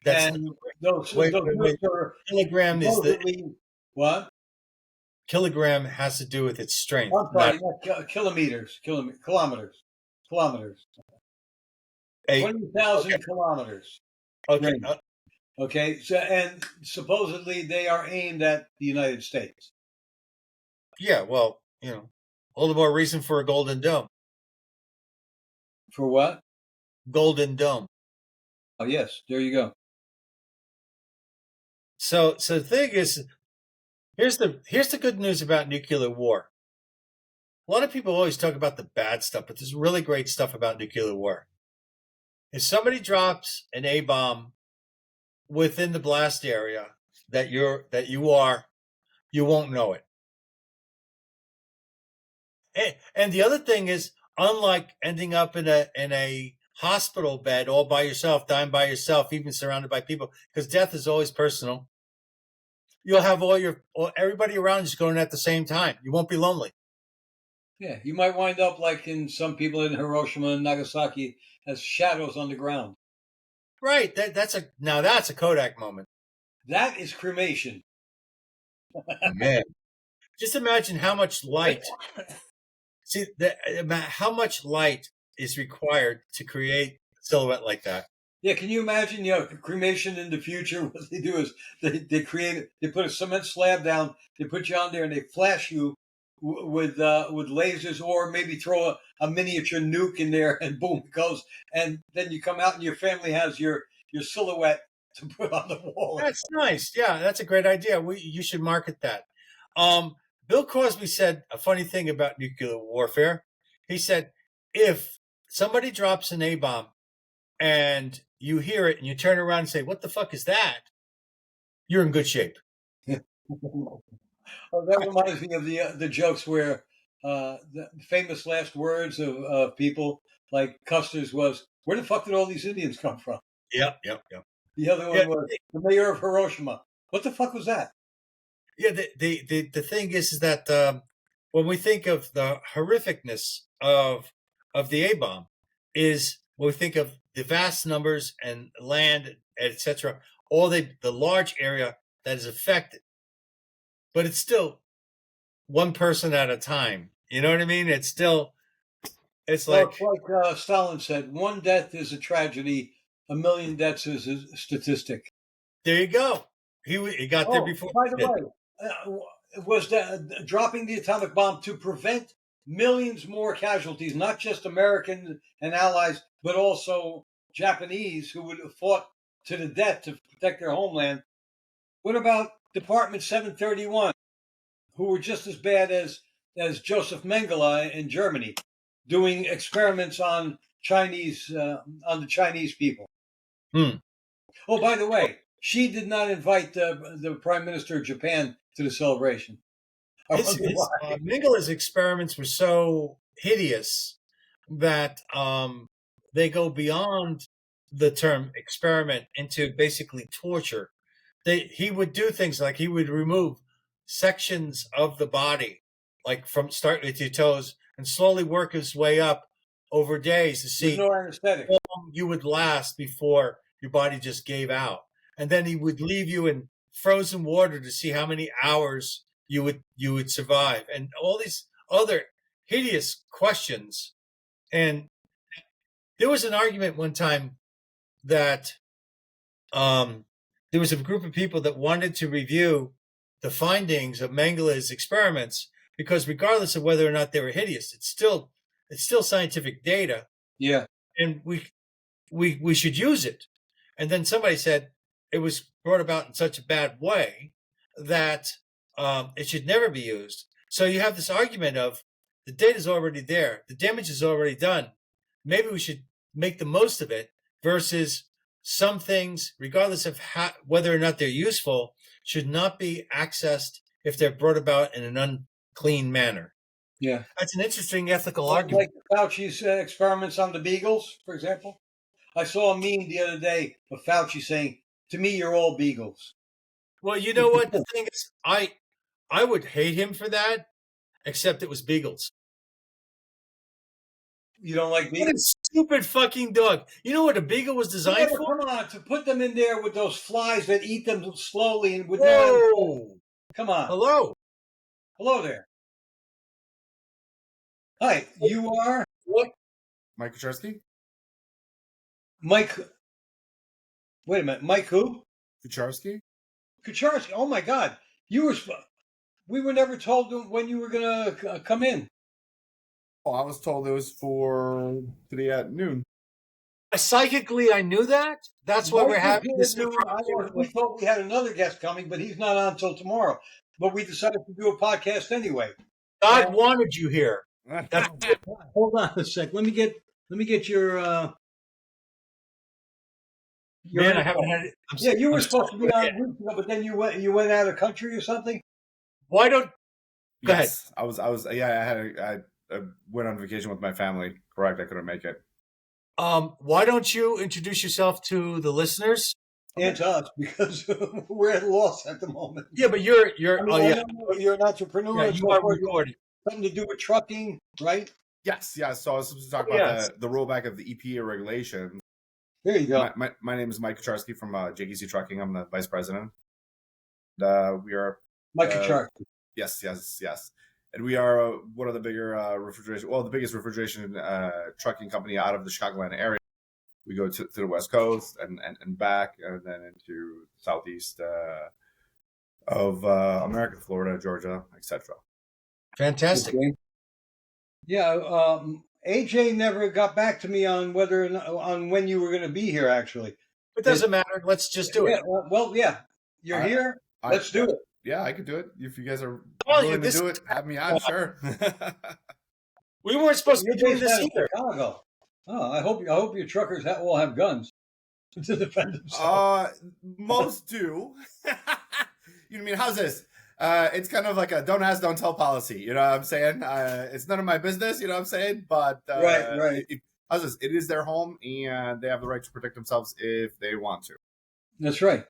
That's and those wait. are Kilogram is the what? Kilogram has to do with its strength. I'm sorry, not kilometers. 20,000 kilometers. Okay. Okay. So, and supposedly they are aimed at the United States. Yeah. Well, all the more reason for a golden dome. For what? Golden dome. Oh, yes. There you go. So the thing is, here's the good news about nuclear war. A lot of people always talk about the bad stuff, but there's really great stuff about nuclear war. If somebody drops an A-bomb within the blast area that you won't know it. And the other thing is, unlike ending up in a hospital bed all by yourself, dying by yourself, even surrounded by people, because death is always personal. You'll have everybody around you going at the same time. You won't be lonely. Yeah, you might wind up like in some people in Hiroshima and Nagasaki as shadows on the ground. Right. That's a Kodak moment. That is cremation. Man, just imagine how much light. See, how much light is required to create a silhouette like that? Yeah, can you imagine? Cremation in the future. What they do is they put a cement slab down, they put you on there, and they flash you with lasers, or maybe throw a miniature nuke in there, and boom, it goes. And then you come out, and your family has your silhouette to put on the wall. That's nice. Yeah, that's a great idea. You should market that. Bill Cosby said a funny thing about nuclear warfare. He said, if somebody drops an A-bomb and you hear it and you turn around and say, what the fuck is that? You're in good shape. Oh, that reminds me of the jokes where the famous last words of people like Custer's was, "Where the fuck did all these Indians come from?" Yep, yep, yep. The other Yeah, one was the mayor of Hiroshima. What the fuck was that? yeah. The thing is that when we think of the horrificness of the A bomb, is when we think of the vast numbers and land, etc., all the large area that is affected, but it's still one person at a time. You know what I mean? It's still, it's Well, like, it's like Stalin said, one death is a tragedy, a million deaths is a statistic. there you go. He got there Oh, before by the we did. way, was dropping the atomic bomb to prevent millions more casualties, not just Americans and allies, but also Japanese who would have fought to the death to protect their homeland. What about Department 731, who were just as bad as Joseph Mengele in Germany, doing experiments on on the Chinese people? Hmm. Oh, by the way, she did not invite the Prime Minister of Japan to the celebration. I His wonder why. Mengele's experiments were so hideous that they go beyond the term experiment into basically torture. He would do things like he would remove sections of the body, like from start with your toes, and slowly work his way up over days to With see no anesthetic. how long you would last before your body just gave out. And then he would leave you in frozen water to see how many hours you would survive, and all these other hideous questions. And there was an argument one time that there was a group of people that wanted to review the findings of Mengele's experiments because, regardless of whether or not they were hideous, it's still scientific data, Yeah. and we should use it. And then somebody said it was brought about in such a bad way that it should never be used. So you have this argument of the data is already there, the damage is already done. Maybe we should make the most of it versus some things, regardless of whether or not they're useful, should not be accessed if they're brought about in an unclean manner. Yeah. That's an interesting ethical argument. Like Fauci's experiments on the beagles, for example. I saw a meme the other day of Fauci saying, "To me, you're all beagles." Well, you know what? The thing is, I would hate him for that, except it was beagles. You don't like What beagles? a stupid fucking dog. You know what a beagle was designed Yeah, for? come on, to put them in there with those flies that eat them slowly and with no Whoa! come on. Hello? Hello there. Hi, you are What? Mike Kucharski? Mike. Wait a minute, Mike who? Kucharski? Kucharski. Oh my God, we were never told when you were gonna come in. Oh, I was told it was for today at noon. Psychically, I knew that. That's why we're having this. We thought we had another guest coming, but he's not on until tomorrow. But we decided to do a podcast anyway. God wanted you here. That's Hold on a sec. Let me get your. Man, I haven't had it. Yeah, you were supposed to be on weeks ago, but then you went out of country or something. Why don't? Go ahead. Yes, I was. Yeah, I went on vacation with my family. Correct, I couldn't make it. Why don't you introduce yourself to the listeners? And to us, because we're at a loss at the moment. Yeah, but you're. I mean, Oh yeah, you're an entrepreneur. yeah, you are recording. Something to do with trucking, right? Yes. So I was supposed to talk Yes. about the rollback of the EPA regulation. There you go. My name is Mike Kucharski from JKC Trucking. I'm the vice president. We are Mike Kucharski. Yes. And we are one of the bigger the biggest refrigeration trucking company out of the Chicagoland area. We go to the West Coast and back, and then into southeast of America, Florida, Georgia, etc. Fantastic. Okay. Yeah, AJ never got back to me on on when you were going to be here. Actually, It doesn't matter. Let's just do it. Yeah, you're here. Let's do it. Yeah, I could do it. If you guys are Well, willing to do it, have me on, sure. We weren't supposed to be doing this either. Chicago. Oh, I hope your truckers all have guns to defend themselves. Most do. You know, I mean, how's this? It's kind of like a don't ask, don't tell policy. You know what I'm saying? It's none of my business. You know what I'm saying? But Right. how's this? It is their home, and they have the right to protect themselves if they want to. That's right.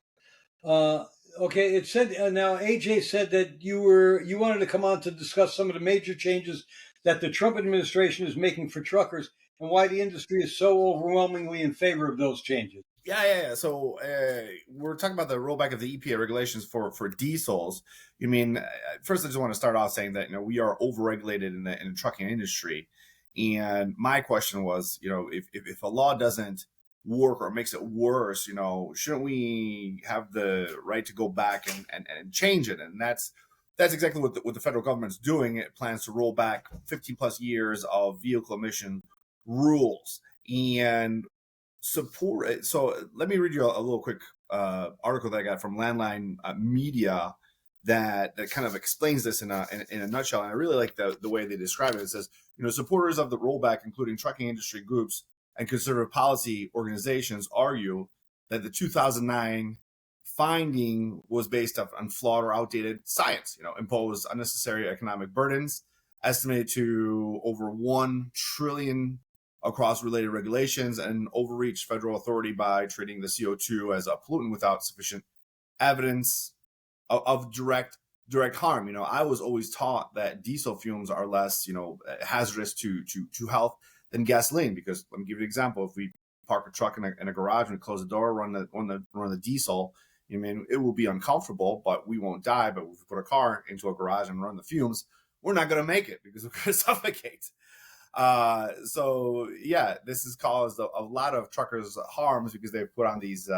Okay, it said now AJ said that you wanted to come on to discuss some of the major changes that the Trump administration is making for truckers and why the industry is so overwhelmingly in favor of those changes. Yeah. So we're talking about the rollback of the EPA regulations for diesels. You mean first? I just want to start off saying that we are overregulated in the trucking industry, and my question was, if a law doesn't work or makes it worse, shouldn't we have the right to go back and change it? And that's exactly what the federal government's doing. It plans to roll back 15 plus years of vehicle emission rules and support it. So let me read you a little quick article that I got from Landline Media that kind of explains this in a nutshell. And I really like the way they describe it. It says, supporters of the rollback, including trucking industry groups and conservative policy organizations, argue that the 2009 finding was based on flawed or outdated science, imposed unnecessary economic burdens, estimated to over 1 trillion across related regulations, and overreached federal authority by treating the CO2 as a pollutant without sufficient evidence of direct harm. I was always taught that diesel fumes are less, hazardous to health than gasoline, because let me give you an example. If we park a truck in a garage and we close the door, run the diesel, it will be uncomfortable, but we won't die. But if we put a car into a garage and run the fumes, we're not going to make it because we're going to suffocate. So yeah, this has caused a lot of truckers harms because they've put on these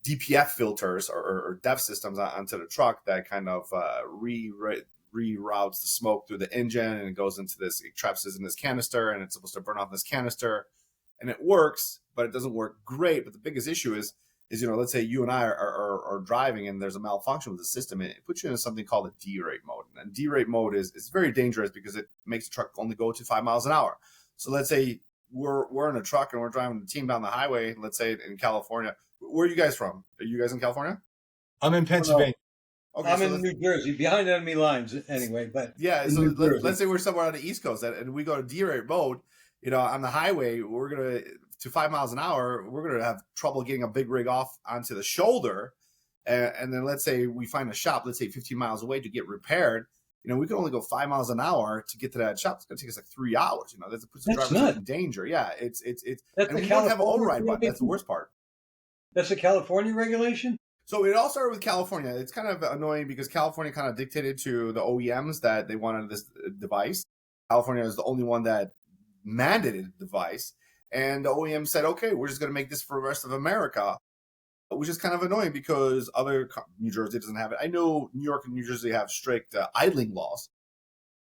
DPF filters or DEF systems onto the truck that kind of reroutes the smoke through the engine, and it goes into this, it traps this in this canister, and it's supposed to burn off this canister, and it works, but it doesn't work great. But the biggest issue is let's say you and I are driving and there's a malfunction with the system, and it puts you into something called a D-rate mode. And D-rate mode is very dangerous because it makes the truck only go to 5 miles an hour. So let's say we're in a truck and we're driving the team down the highway, let's say in California. Where are you guys from? Are you guys in California? I'm in Pennsylvania. Okay, I'm in New Jersey, behind enemy lines anyway. But yeah, so let's say we're somewhere on the East Coast and we go to D-rate mode, on the highway, we're going to 5 miles an hour, we're going to have trouble getting a big rig off onto the shoulder. And then let's say we find a shop, let's say 15 miles away to get repaired. We can only go 5 miles an hour to get to that shop. It's going to take us like 3 hours. That puts the driver in danger. Yeah, it's and we don't have an override button. That's the worst part. That's a California regulation? So it all started with California. It's kind of annoying because California kind of dictated to the OEMs that they wanted this device. California is the only one that mandated the device. And the OEM said, okay, we're just going to make this for the rest of America, which is kind of annoying because New Jersey doesn't have it. I know New York and New Jersey have strict idling laws,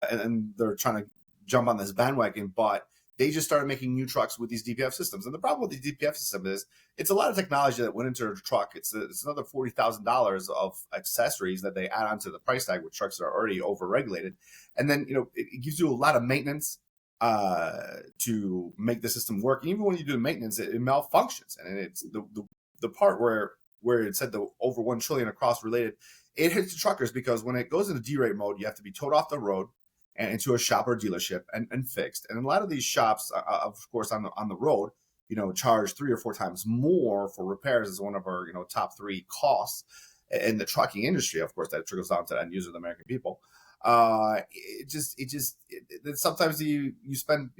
and they're trying to jump on this bandwagon, but they just started making new trucks with these DPF systems. And the problem with these DPF system is it's a lot of technology that went into a truck. It's another $40,000 of accessories that they add onto the price tag, which trucks are already overregulated. And then, it gives you a lot of maintenance to make the system work. And even when you do the maintenance, it malfunctions. And it's the part where it said the over 1 trillion across related, it hits the truckers because when it goes into D-rate mode, you have to be towed off the road and into a shop or dealership and fixed. And a lot of these shops, of course, on the road, charge 3 or 4 times more for repairs as one of our, top 3 costs in the trucking industry. Of course, that trickles down to the end user, the American people. Sometimes you spend,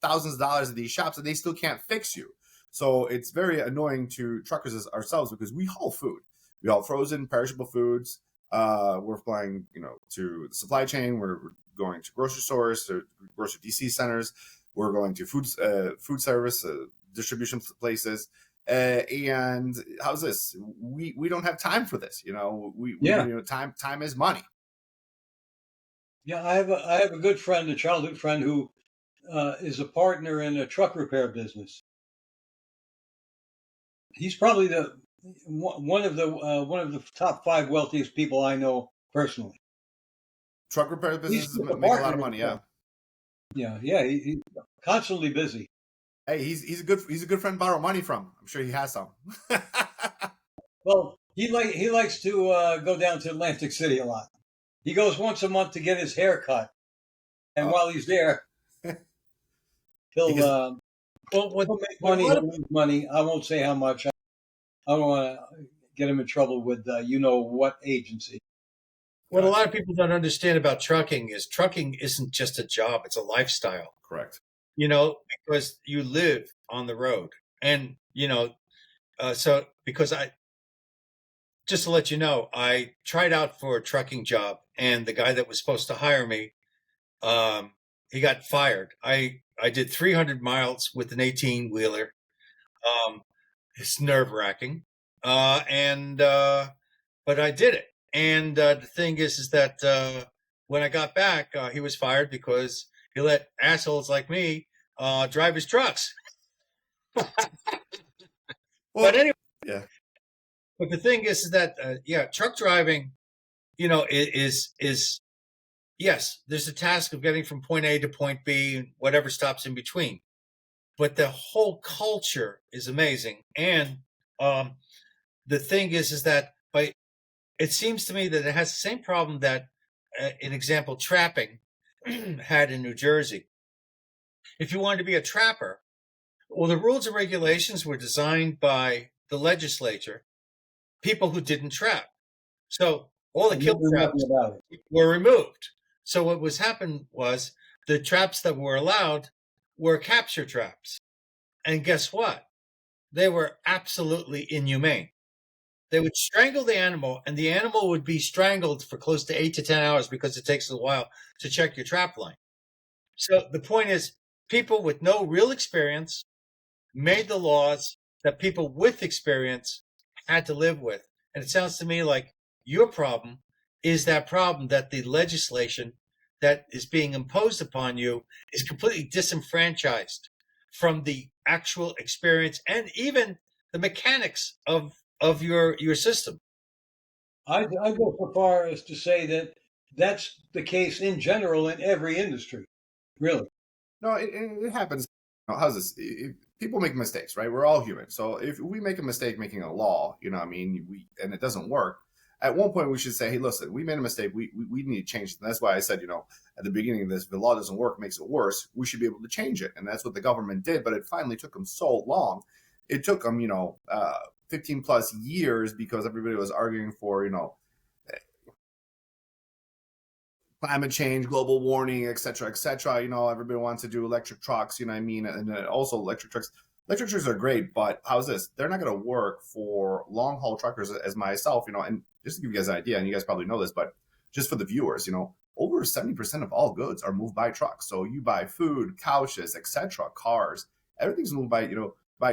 thousands of dollars at these shops and they still can't fix you. So it's very annoying to truckers ourselves because we haul food. We haul frozen, perishable foods. We're flying, to the supply chain. We're going to grocery stores, to grocery DC centers. We're going to food service distribution places. And how's this? We don't have time for this. Time is money. Yeah, I have a good friend, a childhood friend, who is a partner in a truck repair business. He's probably one of the top 5 wealthiest people I know personally. Truck repair businesses make a lot of money. Yeah. He's constantly busy. Hey, he's a good friend to borrow money from. I'm sure he has some. Well, He likes to go down to Atlantic City a lot. He goes once a month to get his hair cut, and while he's there, he'll Well, he'll make money, he'll lose money. I won't say how much. I don't want to get him in trouble with you know what agency. what a lot of people don't understand about trucking isn't just a job; it's a lifestyle. Correct. You know, because you live on the road, and you know, so because just to let you know, I tried out for a trucking job, and the guy that was supposed to hire me, he got fired. I did 300 miles with an 18-wheeler. It's nerve-wracking, but I did it. And the thing is that when I got back, he was fired because he let assholes like me drive his trucks. But anyway, yeah. But the thing is that truck driving, you know, is yes, there's a task of getting from point A to point B and whatever stops in between. But the whole culture is amazing. And the thing is that it seems to me that it has the same problem that, an example, trapping had in New Jersey. If you wanted to be a trapper, well, the rules and regulations were designed by the legislature, people who didn't trap. So all the kill traps were removed. So what was happened was the traps that were allowed were capture traps. And guess what? They were absolutely inhumane. They would strangle the animal, and the animal would be strangled for close to 8 to 10 hours because it takes a while to check your trap line. So the point is, people with no real experience made the laws that people with experience had to live with. And it sounds to me like your problem is that problem that the legislation that is being imposed upon you is completely disenfranchised from the actual experience and even the mechanics of your system. I go so far as to say that that's the case in general in every industry. Really. No, it happens. How's this? People make mistakes, right? We're all human. So if we make a mistake making a law, you know, what I mean, and it doesn't work. At one point, we should say, "Hey, listen, we made a mistake. We need to change it." And that's why I said, you know, at the beginning of this, if the law doesn't work, makes it worse. We should be able to change it, and that's what the government did. But it finally took them so long. It took them, 15 plus years because everybody was arguing for, climate change, global warming, et cetera, et cetera. You know, everybody wants to do electric trucks, you know what I mean? And also electric trucks. Electric trucks are great, but how's this? They're not going to work for long haul truckers as myself, you know, and just to give you guys an idea, and you guys probably know this, but just for the viewers, you know, over 70% of all goods are moved by trucks. So you buy food, couches, et cetera, cars, everything's moved by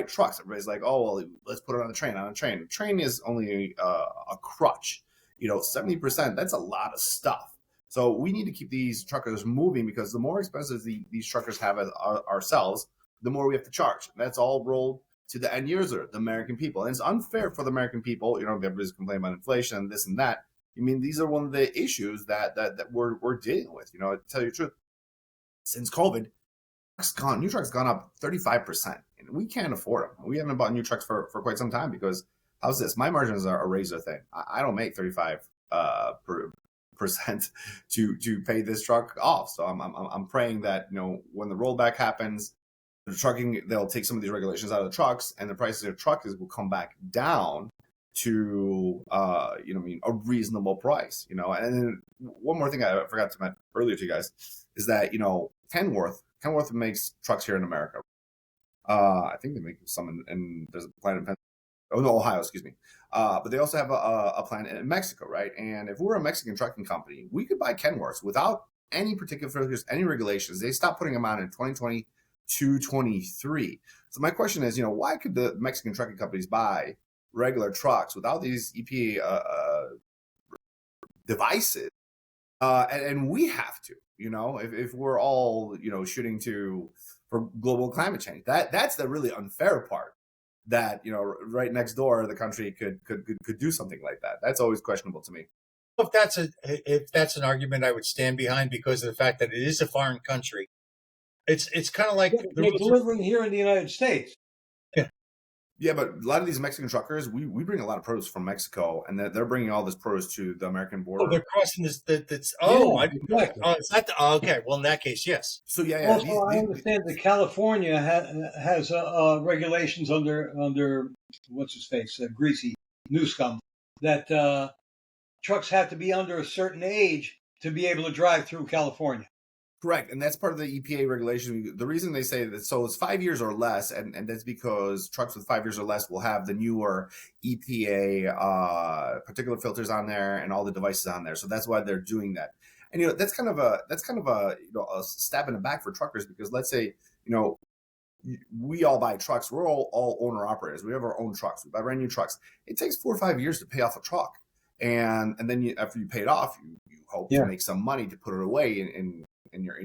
trucks. Everybody's like, oh, well, let's put it on a train. The train is only a crutch. 70%, that's a lot of stuff. So we need to keep these truckers moving because the more expensive these truckers have ourselves, the more we have to charge. That's all rolled to the end user, the American people. And it's unfair for the American people. Everybody's complaining about inflation and this and that. I mean, these are one of the issues that we're dealing with. To tell you the truth, since COVID, new trucks gone up 35%. And we can't afford them. We haven't bought new trucks for quite some time because how's this? My margins are a razor thing. I don't make 35% to pay this truck off. So I'm praying that when the rollback happens, they'll take some of these regulations out of the trucks, and the prices of trucks will come back down to a reasonable price. And then one more thing I forgot to mention earlier to you guys is that Kenworth makes trucks here in America. I think they make some in there's a plant in Ohio, excuse me. But they also have a plant in Mexico, right? And if we're a Mexican trucking company, we could buy Kenworths without any particular filters, any regulations. They stopped putting them out in 2022, 23. So my question is, why could the Mexican trucking companies buy regular trucks without these EPA devices? And we have to, if we're all, shooting for global climate change. That's the really unfair part. That right next door the country could do something like that. That's always questionable to me. If that's an argument I would stand behind because of the fact that it is a foreign country. It's kind of like they're delivering here in the United States. Yeah. Yeah, but a lot of these Mexican truckers, we bring a lot of produce from Mexico, and they're bringing all this produce to the American Oh, border. they're crossing this. That's Yeah, I didn't know that. exactly. Oh, it's not. Okay, well in that case, yes. So yeah, Also, I understand that California has regulations under what's his face, Greasy Newscomb, that trucks have to be under a certain age to be able to drive through California. correct, and that's part of the EPA regulation. The reason they say that, so it's 5 years or less, and that's because trucks with 5 years or less will have the newer EPA particulate filters on there and all the devices on there. So that's why they're doing that. And that's kind of a a stab in the back for truckers, because let's say we all buy trucks. We're all owner operators. We have our own trucks. We buy brand new trucks. It takes 4 or 5 years to pay off a truck, and then after you pay it off, you hope to make some money to put it away in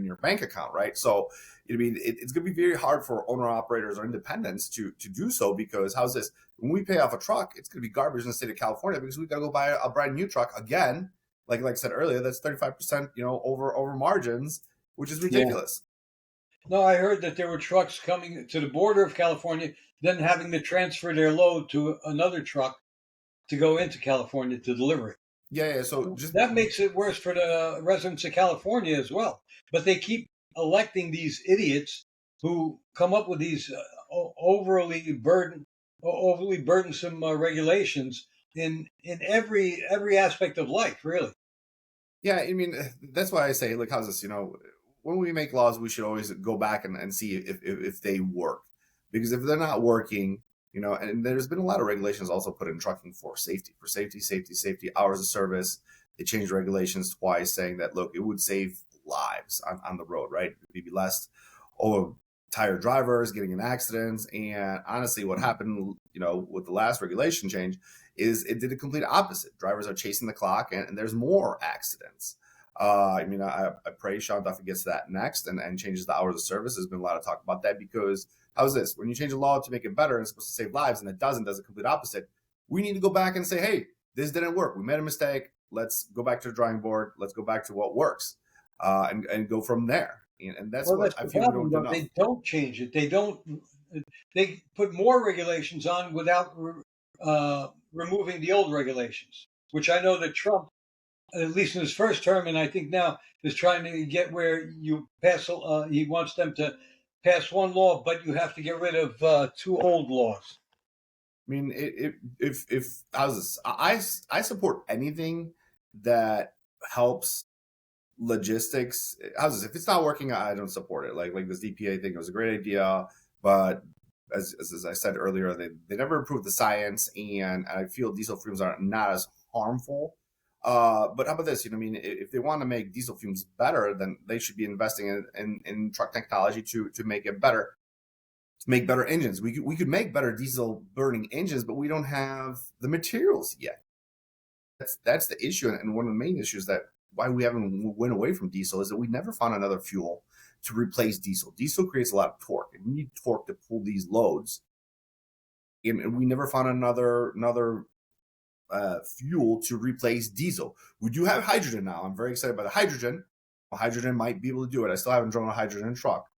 your bank account, right? So it's going to be very hard for owner operators or independents to do so, because how's this? When we pay off a truck, it's going to be garbage in the state of California, because we got to go buy a brand new truck again. Like I said earlier, that's 35% over margins, which is ridiculous. No, I heard that there were trucks coming to the border of California, then having to transfer their load to another truck to go into California to deliver it. Yeah. So just that makes it worse for the residents of California as well. But they keep electing these idiots who come up with these overly burdensome regulations in every aspect of life, really. Yeah, I mean, that's why I say, look, how's this? When we make laws, we should always go back and see if they work, because if they're not working, and there's been a lot of regulations also put in trucking for safety, hours of service. They changed regulations twice, saying that, look, it would save lives on the road, right? It would be less tired drivers getting in accidents. And honestly, what happened, with the last regulation change is it did the complete opposite. Drivers are chasing the clock, and there's more accidents. I pray Sean Duffy gets to that next and changes the hours of service. There's been a lot of talk about that, because how's this? When you change a law to make it better and it's supposed to save lives, and it does the complete opposite, we need to go back and say, hey, this didn't work. We made a mistake. Let's go back to the drawing board. Let's go back to what works, and go from there. And that's what I feel we don't do enough. They don't change it. They put more regulations on without removing the old regulations, which I know that Trump, at least in his first term, and I think now is trying to get where you pass. He wants them to pass one law, but you have to get rid of 2 old laws. I mean, if how's this? I support anything that helps logistics. How's this? If it's not working, I don't support it. Like this DPA thing, it was a great idea, but as I said earlier, they never improved the science, and I feel diesel fumes are not as harmful. But how about this? If they want to make diesel fumes better, then they should be investing in truck technology to make it better, to make better engines. We could make better diesel burning engines, but we don't have the materials yet. That's the issue, and one of the main issues that why we haven't went away from diesel is that we never found another fuel to replace diesel. Diesel creates a lot of torque, and you need torque to pull these loads. And we never found another fuel to replace diesel. We do have hydrogen now. I'm very excited about the hydrogen. Hydrogen might be able to do it. I still haven't driven a hydrogen truck.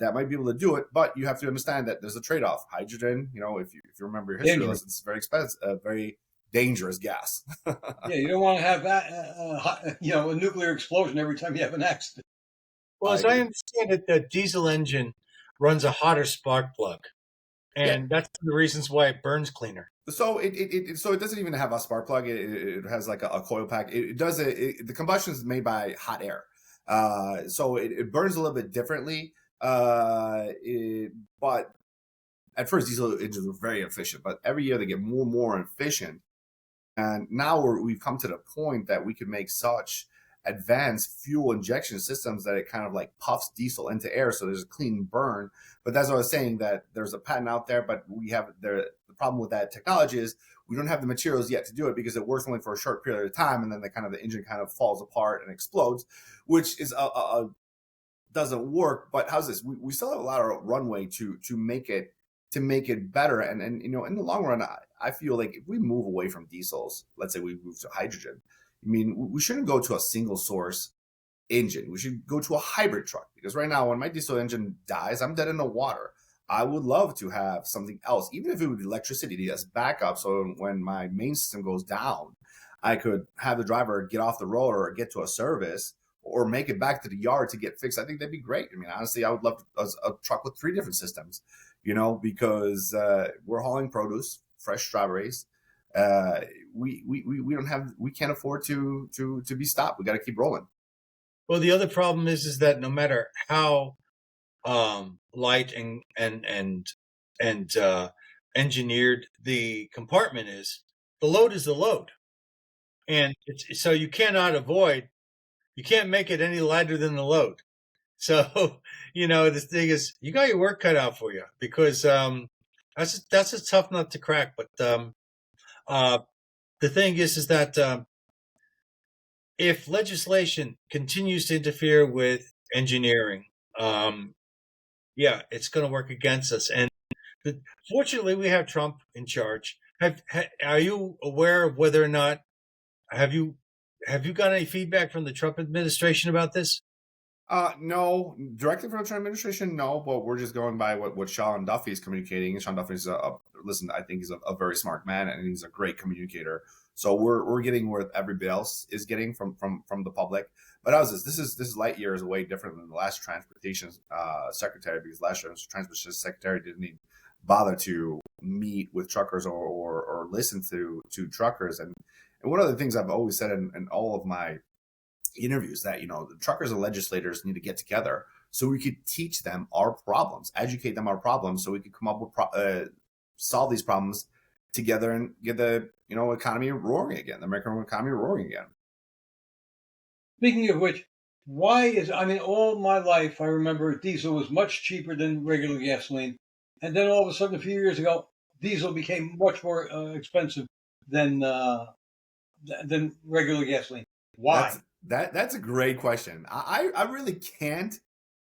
That might be able to do it, but you have to understand that there's a trade-off. Hydrogen, if you remember your history lessons, it's very expensive, very dangerous gas. Yeah, you don't want to have a nuclear explosion every time you have an accident. Well, as I understand it, the diesel engine runs a hotter spark plug, and that's one of the reasons why it burns cleaner. So it doesn't even have a spark plug. It has like a coil pack. It does the combustion is made by hot air, so it burns a little bit differently. But at first diesel engines were very efficient, but every year they get more and more efficient. And now we've come to the point that we can make such advanced fuel injection systems that it kind of like puffs diesel into air, so there's a clean burn. But that's what I was saying, that there's a patent out there, but the problem with that technology is we don't have the materials yet to do it, because it works only for a short period of time, and then the engine kind of falls apart and explodes, which is doesn't work. But how's this? We still have a lot of runway to make it better, and in the long run, I feel like if we move away from diesels, let's say we move to hydrogen, we shouldn't go to a single source engine. We should go to a hybrid truck, because right now when my diesel engine dies, I'm dead in the water. I would love to have something else, even if it would be electricity as backup. So when my main system goes down, I could have the driver get off the road or get to a service or make it back to the yard to get fixed. I think that'd be great. I mean, honestly, I would love a truck with 3 different systems, because we're hauling produce, fresh strawberries. We can't afford to be stopped. We got to keep rolling. Well, the other problem is that no matter how light and engineered the compartment is, the load is the load, and so you cannot make it any lighter than the load. So the thing is, you got your work cut out for you, because that's a tough nut to crack. But the thing is that if legislation continues to interfere with engineering, it's going to work against us. And fortunately, we have Trump in charge. Are you aware of whether or not have you got any feedback from the Trump administration about this? No, directly from the Trump administration, no. But we're just going by what Sean Duffy is communicating. And Sean Duffy is I think he's a very smart man, and he's a great communicator. So we're getting what everybody else is getting from the public. But this is light years way different than the last transportation secretary, because last transportation secretary didn't even bother to meet with truckers or listen to truckers. And one of the things I've always said in all of my interviews, that the truckers and legislators need to get together so we could teach them our problems, educate them our problems, so we could come up with solve these problems together and get the economy roaring again, the American economy roaring again. Speaking of which, all my life I remember diesel was much cheaper than regular gasoline, and then all of a sudden a few years ago, diesel became much more expensive than regular gasoline. Why? That's a great question. I really can't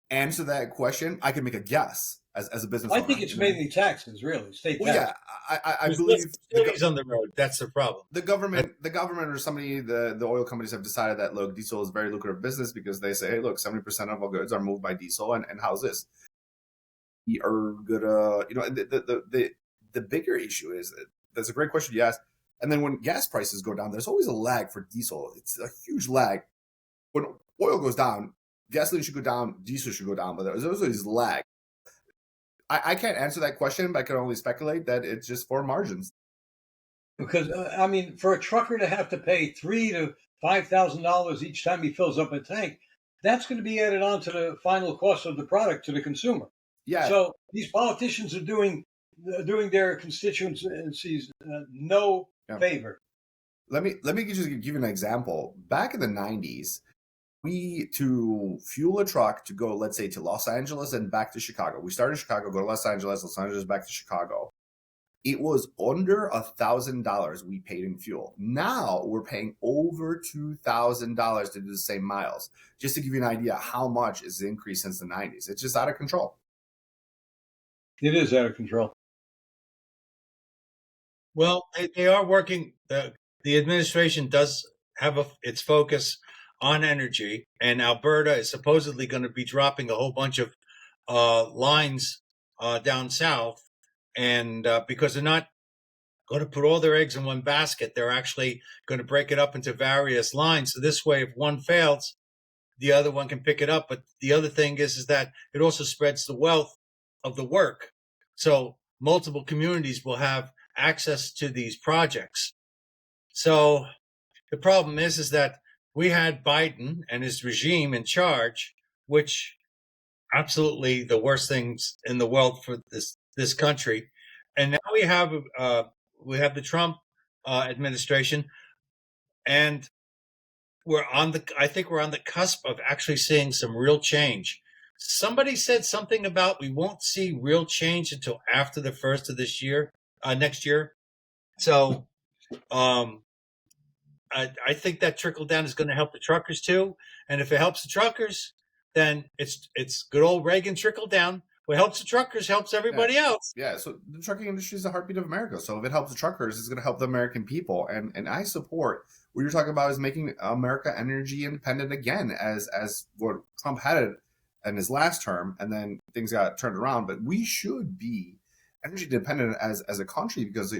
answer that question. I can make a guess as a business owner. I think it's mainly taxes, really, state taxes. Yeah, I believe facilities on the road. That's the problem. The government or somebody, the oil companies have decided that, look, diesel is a very lucrative business, because they say, hey, look, 70% of our goods are moved by diesel, and how's this? We are gonna, the bigger issue is, that's a great question you asked. And then when gas prices go down, there's always a lag for diesel. It's a huge lag. When oil goes down, gasoline should go down, diesel should go down, but there's always lag. I can't answer that question, but I can only speculate that it's just for margins. Because for a trucker to have to pay $3,000 to $5,000 each time he fills up a tank, that's going to be added on to the final cost of the product to the consumer. Yeah. So these politicians are doing their constituencies no favor. Let me just give you an example. Back in the 90s, to fuel a truck to go, let's say, to Los Angeles and back to Chicago. We started in Chicago, go to Los Angeles back to Chicago. It was under $1,000 we paid in fuel. Now we're paying over $2,000 to do the same miles. Just to give you an idea how much is the increase since the 90s. It's just out of control. It is out of control. Well, they are working. The administration does have its focus on energy, and Alberta is supposedly going to be dropping a whole bunch of lines down south, and because they're not going to put all their eggs in one basket, they're actually going to break it up into various lines. So this way, if one fails, the other one can pick it up. But the other thing is that it also spreads the wealth of the work. So multiple communities will have access to these projects. So the problem is that we had Biden and his regime in charge, which absolutely the worst things in the world for this country. And now we have the Trump administration, and I think we're on the cusp of actually seeing some real change. Somebody said something about we won't see real change until after the first of next year. So I think that trickle down is going to help the truckers too. And if it helps the truckers, then it's good old Reagan trickle down. What helps the truckers helps everybody else. Yeah. So the trucking industry is the heartbeat of America. So if it helps the truckers, it's going to help the American people. And I support what you're talking about is making America energy independent again, as what Trump had it in his last term, and then things got turned around. But we should be energy dependent as a country, because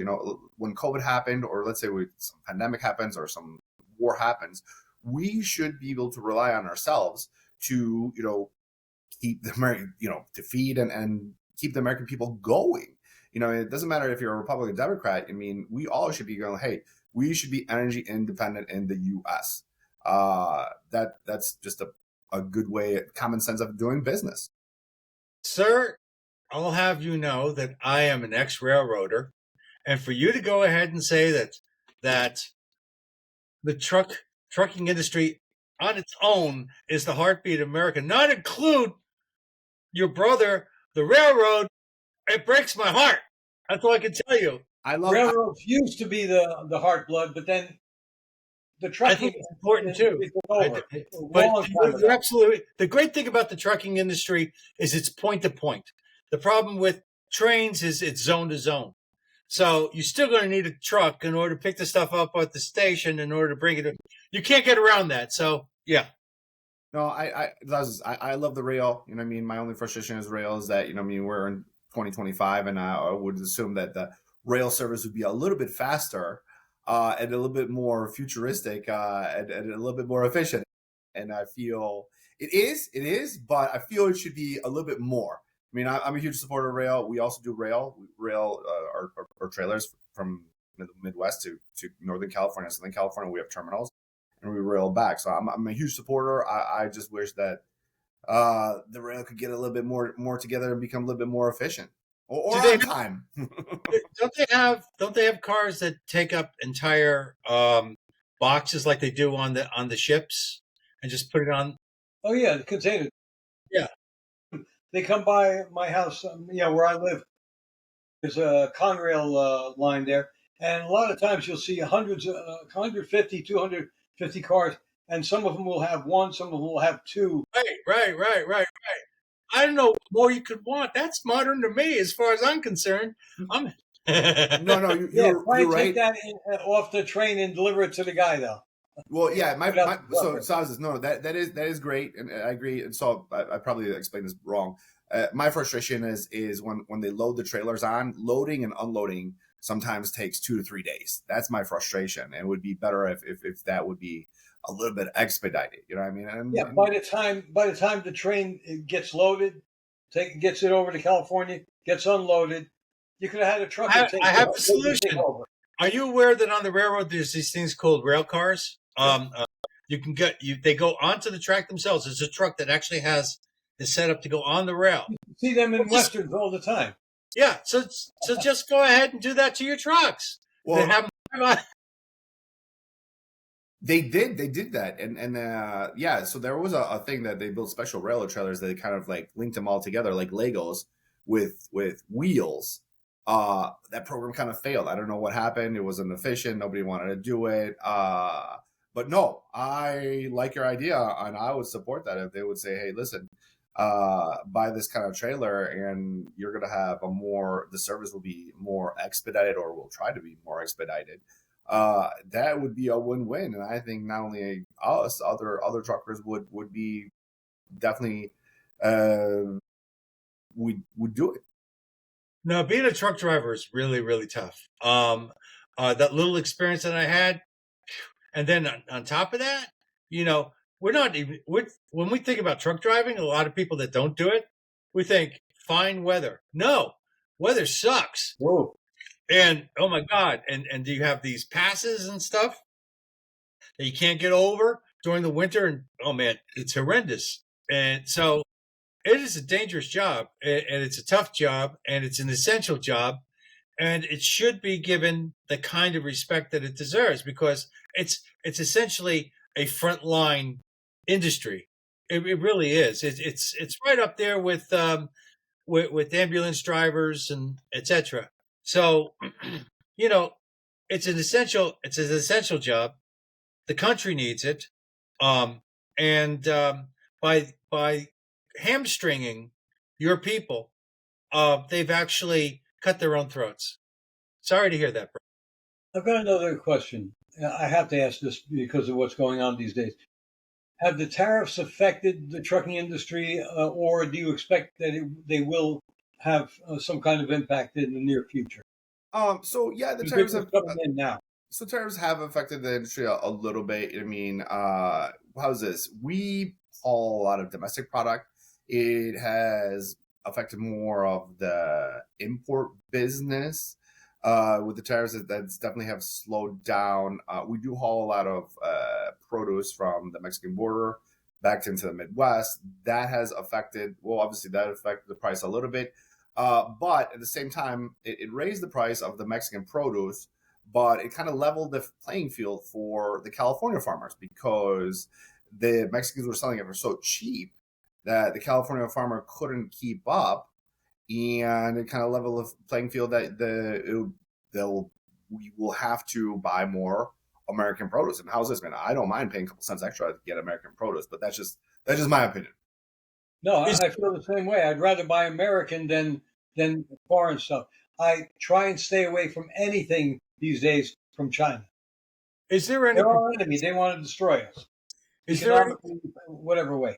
when COVID happened, or let's say some pandemic happens or some war happens, we should be able to rely on ourselves to keep the American, to feed and keep the American people going. It doesn't matter if you're a Republican, Democrat. I mean, we all should be going, hey, we should be energy independent in the U.S. That's just a good way, common sense of doing business. Sir, I'll have you know that I am an ex-railroader, and for you to go ahead and say that the trucking industry on its own is the heartbeat of America, not include your brother, the railroad, it breaks my heart. That's all I can tell you. Railroads used to be the heart blood, but then the trucking. I think it's important too. But you're absolutely. The great thing about the trucking industry is it's point to point. The problem with trains is it's zone to zone. So you're still going to need a truck in order to pick the stuff up at the station in order to bring it in. You can't get around that. So yeah. No, I love the rail. My only frustration is rail is that, we're in 2025, and I would assume that the rail service would be a little bit faster and a little bit more futuristic and a little bit more efficient. And I feel it is, but I feel it should be a little bit more. I'm a huge supporter of rail. We also do rail our trailers from the Midwest to Northern California, Southern California. We have terminals, and we rail back. So I'm a huge supporter. I just wish that the rail could get a little bit more together and become a little bit more efficient or on time. Don't they have cars that take up entire boxes like they do on the ships and just put it on? Oh yeah, the container. Yeah, they come by my house. Where I live, there's a Conrail line there, and a lot of times you'll see hundreds, 150, 250 cars, and some of them will have one, some of them will have two. Right. I don't know what more you could want. That's modern to me, as far as I'm concerned. No, you're right. Take that off the train and deliver it to the guy, though. Well, yeah, that is great, and I agree. And so I probably explained this wrong. My frustration is when they load the trailers on, loading and unloading sometimes takes 2 to 3 days. That's my frustration. It would be better if that would be a little bit expedited. You know what I mean? By the time the train gets loaded, gets it over to California, gets unloaded, you could have had a truck. I have a solution. Are you aware that on the railroad there's these things called rail cars? They go onto the track themselves. It's a truck that actually is set up to go on the rail. You see them in westerns all the time. Yeah, so just go ahead and do that to your trucks. Well, they did that, and so there was a thing that they built special railroad trailers that they kind of like linked them all together like Legos with wheels. That program kind of failed. I don't know what happened. It wasn't efficient. Nobody wanted to do it. But no, I like your idea, and I would support that if they would say, hey, listen, buy this kind of trailer and you're going to have the service will be more expedited, or will try to be more expedited. That would be a win-win. And I think not only us, other truckers would be definitely, would do it. No, being a truck driver is really, really tough. That little experience that I had, and then on top of that, when we think about truck driving, a lot of people that don't do it, we think fine weather. No, weather sucks. Whoa. And oh my God. And do you have these passes and stuff that you can't get over during the winter? And oh man, it's horrendous. And so it is a dangerous job, and it's a tough job, and it's an essential job, and it should be given the kind of respect that it deserves, because it's essentially a frontline industry. It really is. It's right up there with ambulance drivers and etc. So, it's an essential job. The country needs it, and by hamstringing your people, they've actually cut their own throats. Sorry to hear that, bro. I've got another question. I have to ask this because of what's going on these days. have the tariffs affected the trucking industry, or do you expect that they will have some kind of impact in the near future? So yeah, the The tariffs business have coming in now. so tariffs have affected the industry a little bit. I mean, how's this? We haul a lot of domestic product. It has affected more of the import business. With the tariffs, that's definitely have slowed down. We do haul a lot of produce from the Mexican border back into the Midwest. That has affected, well, obviously that affected the price a little bit. But at the same time, it raised the price of the Mexican produce, but it kind of leveled the playing field for the California farmers because the Mexicans were selling it for so cheap that the California farmer couldn't keep up, and it kind of leveled the playing field that we will have to buy more American produce. And how's this, man? I don't mind paying a couple cents extra to get American produce, but that's just my opinion. No, I feel the same way. I'd rather buy American than foreign stuff. I try and stay away from anything these days from China. Is there any? They're our enemy. They want to destroy us. Is there any, Whatever way?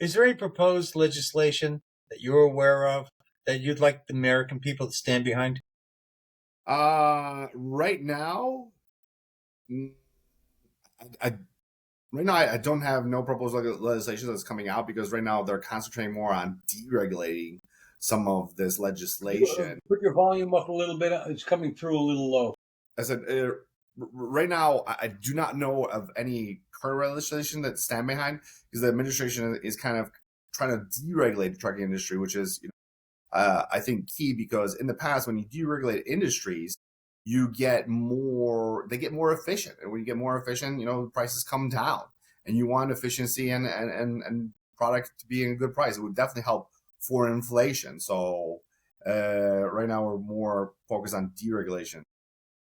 is there any proposed legislation that you're aware of that you'd like the American people to stand behind? Right now, I don't have no proposed legislation that's coming out because right now they're concentrating more on deregulating some of this legislation. Put your volume up a little bit. It's coming through a little low. I said, right now, I do not know of any current legislation that stand behind because the administration is kind of trying to deregulate the trucking industry, which is, I think, key because in the past, when you deregulate industries, they get more efficient. And when you get more efficient, prices come down and you want efficiency and product to be in a good price. It would definitely help for inflation. So right now we're more focused on deregulation.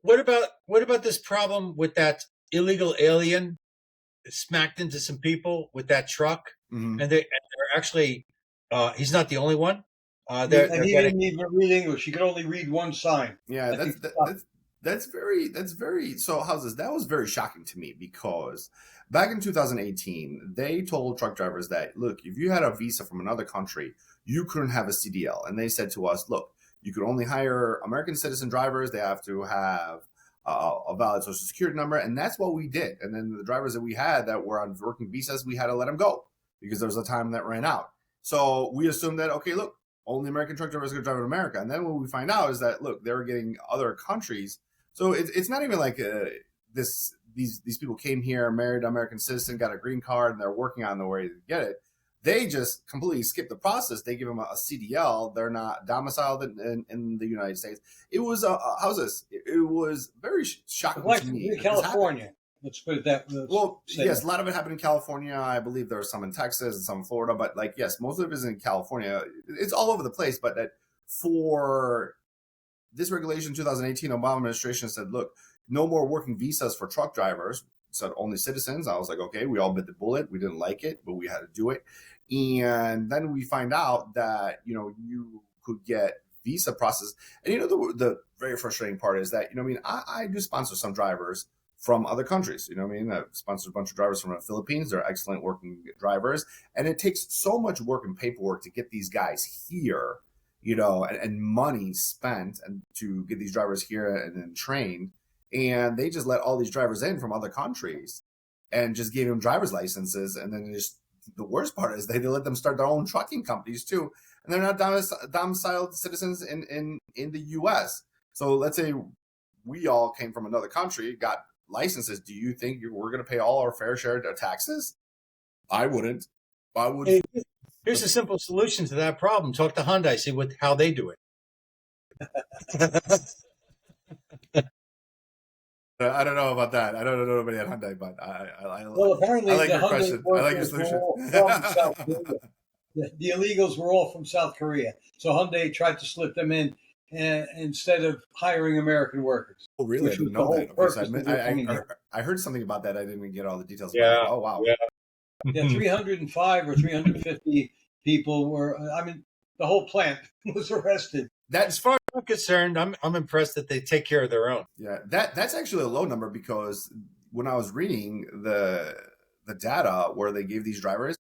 What about this problem with that illegal alien that smacked into some people with that truck? Mm-hmm. And they're actually, he's not the only one. And he didn't even read English. He could only read one sign. Yeah, that's very. So how's this? That was very shocking to me because back in 2018, they told truck drivers that, look, if you had a visa from another country, you couldn't have a CDL, and they said to us, look, you could only hire American citizen drivers. They have to have a valid social security number, and that's what we did. And then the drivers that we had that were on working visas, we had to let them go because there was a time that ran out. So we assumed that, okay, look, only American truck drivers are going to drive in America. And then what we find out is that, look, they were getting other countries. So it's not even like these people came here, married an American citizen, got a green card, and they're working on the way to get it. They just completely skip the process. They give them a CDL. They're not domiciled in the United States. It was how's this? It was very shocking to me. California. Let's put it that way. Well, yes, a lot of it happened in California. I believe there was some in Texas and some in Florida, but yes, most of it is in California. It's all over the place. But for this regulation, 2018, Obama administration said, look, no more working visas for truck drivers. Said only citizens. I was like, okay, we all bit the bullet. We didn't like it, but we had to do it. And then we find out that, you could get visa process. And, the very frustrating part is that, I do sponsor some drivers from other countries. I've sponsored a bunch of drivers from the Philippines. They're excellent working drivers. And it takes so much work and paperwork to get these guys here, and money spent and to get these drivers here and then trained. And they just let all these drivers in from other countries and just gave them driver's licenses. And then the worst part is they let them start their own trucking companies too. And they're not domiciled citizens in the U.S. So let's say we all came from another country, got licenses. Do you think we're going to pay all our fair share of taxes? I wouldn't. I would. Hey, here's a simple solution to that problem. Talk to Hyundai, see how they do it. I don't know about that. I don't know anybody at Hyundai, but apparently I like the your question. I like your solution. The illegals were all from South Korea, so Hyundai tried to slip them in instead of hiring American workers. Oh, really? I didn't know that. I heard something about that. I didn't get all the details. Yeah. Oh, wow. Yeah, 305 or 350 people were. The whole plant was arrested. As far as I'm concerned, I'm impressed that they take care of their own. Yeah, that's actually a low number because when I was reading the the data where they gave these drivers.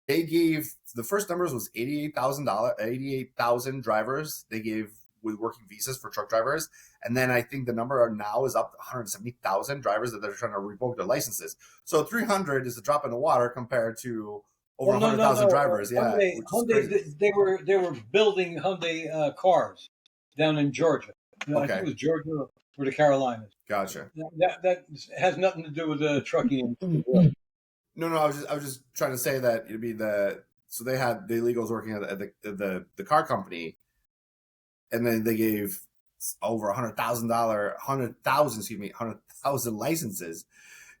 They gave the first numbers was 88,000 drivers they gave with working visas for truck drivers, and then I think the number now is up to 170,000 drivers that they're trying to revoke their licenses. So 300 is a drop in the water compared to over 100,000 drivers. Yeah, Hyundai, they were building Hyundai cars down in Georgia. I think it was Georgia or the Carolinas. Gotcha. That has nothing to do with the trucking. No, I was just trying to say that it'd be so they had the illegals working at the car company, and then they gave over $100,000 licenses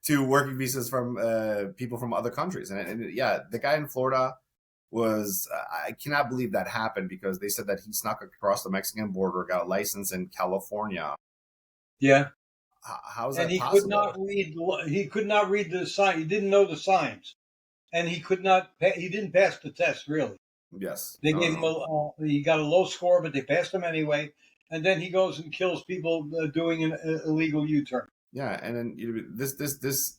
to working visas from people from other countries. And yeah, the guy in Florida was, I cannot believe that happened, because they said that he snuck across the Mexican border, got a license in California. Yeah. How is that possible? He could not read the sign. He didn't know the signs, and he didn't pass the test, really. Yes. They gave him he got a low score, but they passed him anyway. And then he goes and kills people doing an illegal U-turn. Yeah, and then this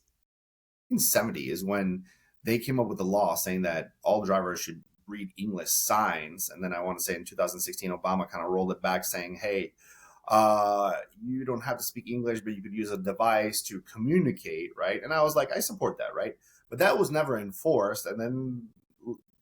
in 70 is when they came up with the law saying that all drivers should read English signs. And then I want to say in 2016, Obama kind of rolled it back, saying, hey, you don't have to speak English, but you could use a device to communicate, right? And I was like, I support that, right? But that was never enforced. And then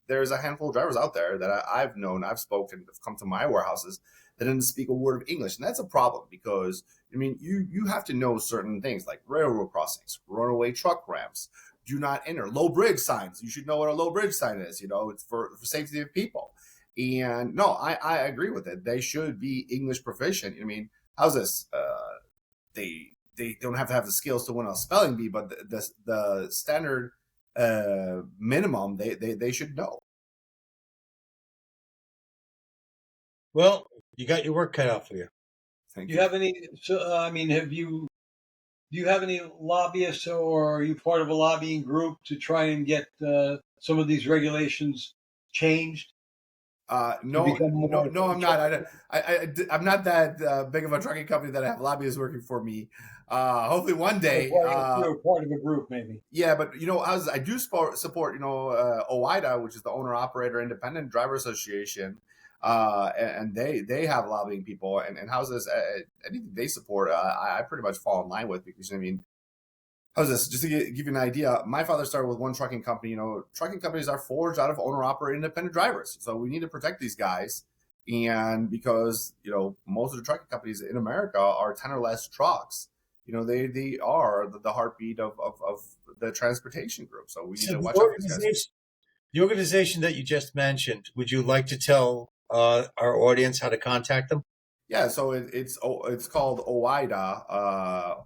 there's a handful of drivers out there that I've known, I've spoken, have come to my warehouses that didn't speak a word of English. And that's a problem, because, I mean, you have to know certain things like railroad crossings, runaway truck ramps, do not enter, low bridge signs. You should know what a low bridge sign is. It's for safety of people. And no, I agree with it. They should be English proficient. I mean, how's this? They don't have to have the skills to win a spelling bee, but the standard minimum they should know. Well, you got your work cut out for you. Thank you. Have any? So, I mean, do you have any lobbyists, or are you part of a lobbying group to try and get some of these regulations changed? No, I'm not. I'm not that big of a trucking company that I have lobbyists working for me. Hopefully one day. You're part of a group, maybe. Yeah, but I do support OWII, which is the Owner Operator Independent Driver Association, and they have lobbying people. And how's this? Anything they support, I pretty much fall in line with, because I mean, how's this? Just to give you an idea, my father started with one trucking company. Trucking companies are forged out of owner-operator independent drivers. So we need to protect these guys. And because, most of the trucking companies in America are 10 or less trucks, they are the heartbeat of the transportation group. So we need to watch out for these guys. The organization that you just mentioned, would you like to tell our audience how to contact them? Yeah, so it's called OIDA,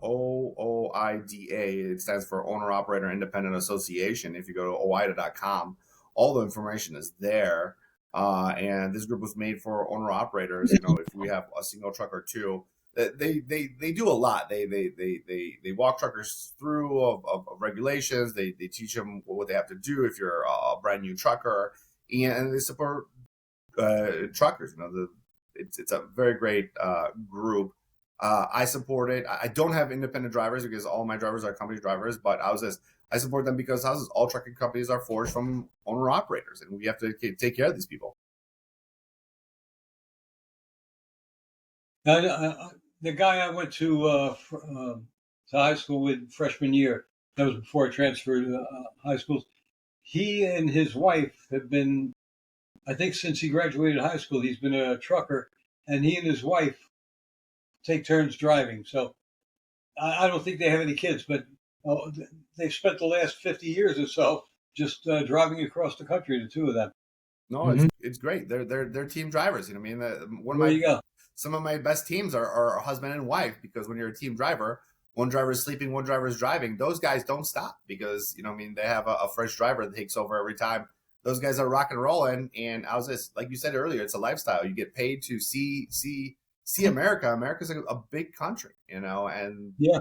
OOIDA. It stands for Owner Operator Independent Association. If you go to OIDA.com, all the information is there. And this group was made for owner operators. If we have a single truck or two, they do a lot. They walk truckers through of regulations. They teach them what they have to do if you're a brand new trucker, and they support truckers. It's a very great group. I support it. I don't have independent drivers because all my drivers are company drivers, but I support them because all trucking companies are forged from owner operators, and we have to take care of these people. The guy I went to high school with freshman year, that was before I transferred to high schools, he and his wife have been, I think since he graduated high school, he's been a trucker, and he and his wife take turns driving. So I don't think they have any kids, but they've spent the last 50 years or so just driving across the country, the two of them. No, it's great. They're team drivers. Some of my best teams are husband and wife, because when you're a team driver, one driver is sleeping, one driver is driving. Those guys don't stop because, they have a fresh driver that takes over every time. Those guys are rock and rolling. And like you said earlier, it's a lifestyle. You get paid to see America. America's a big country, and yeah,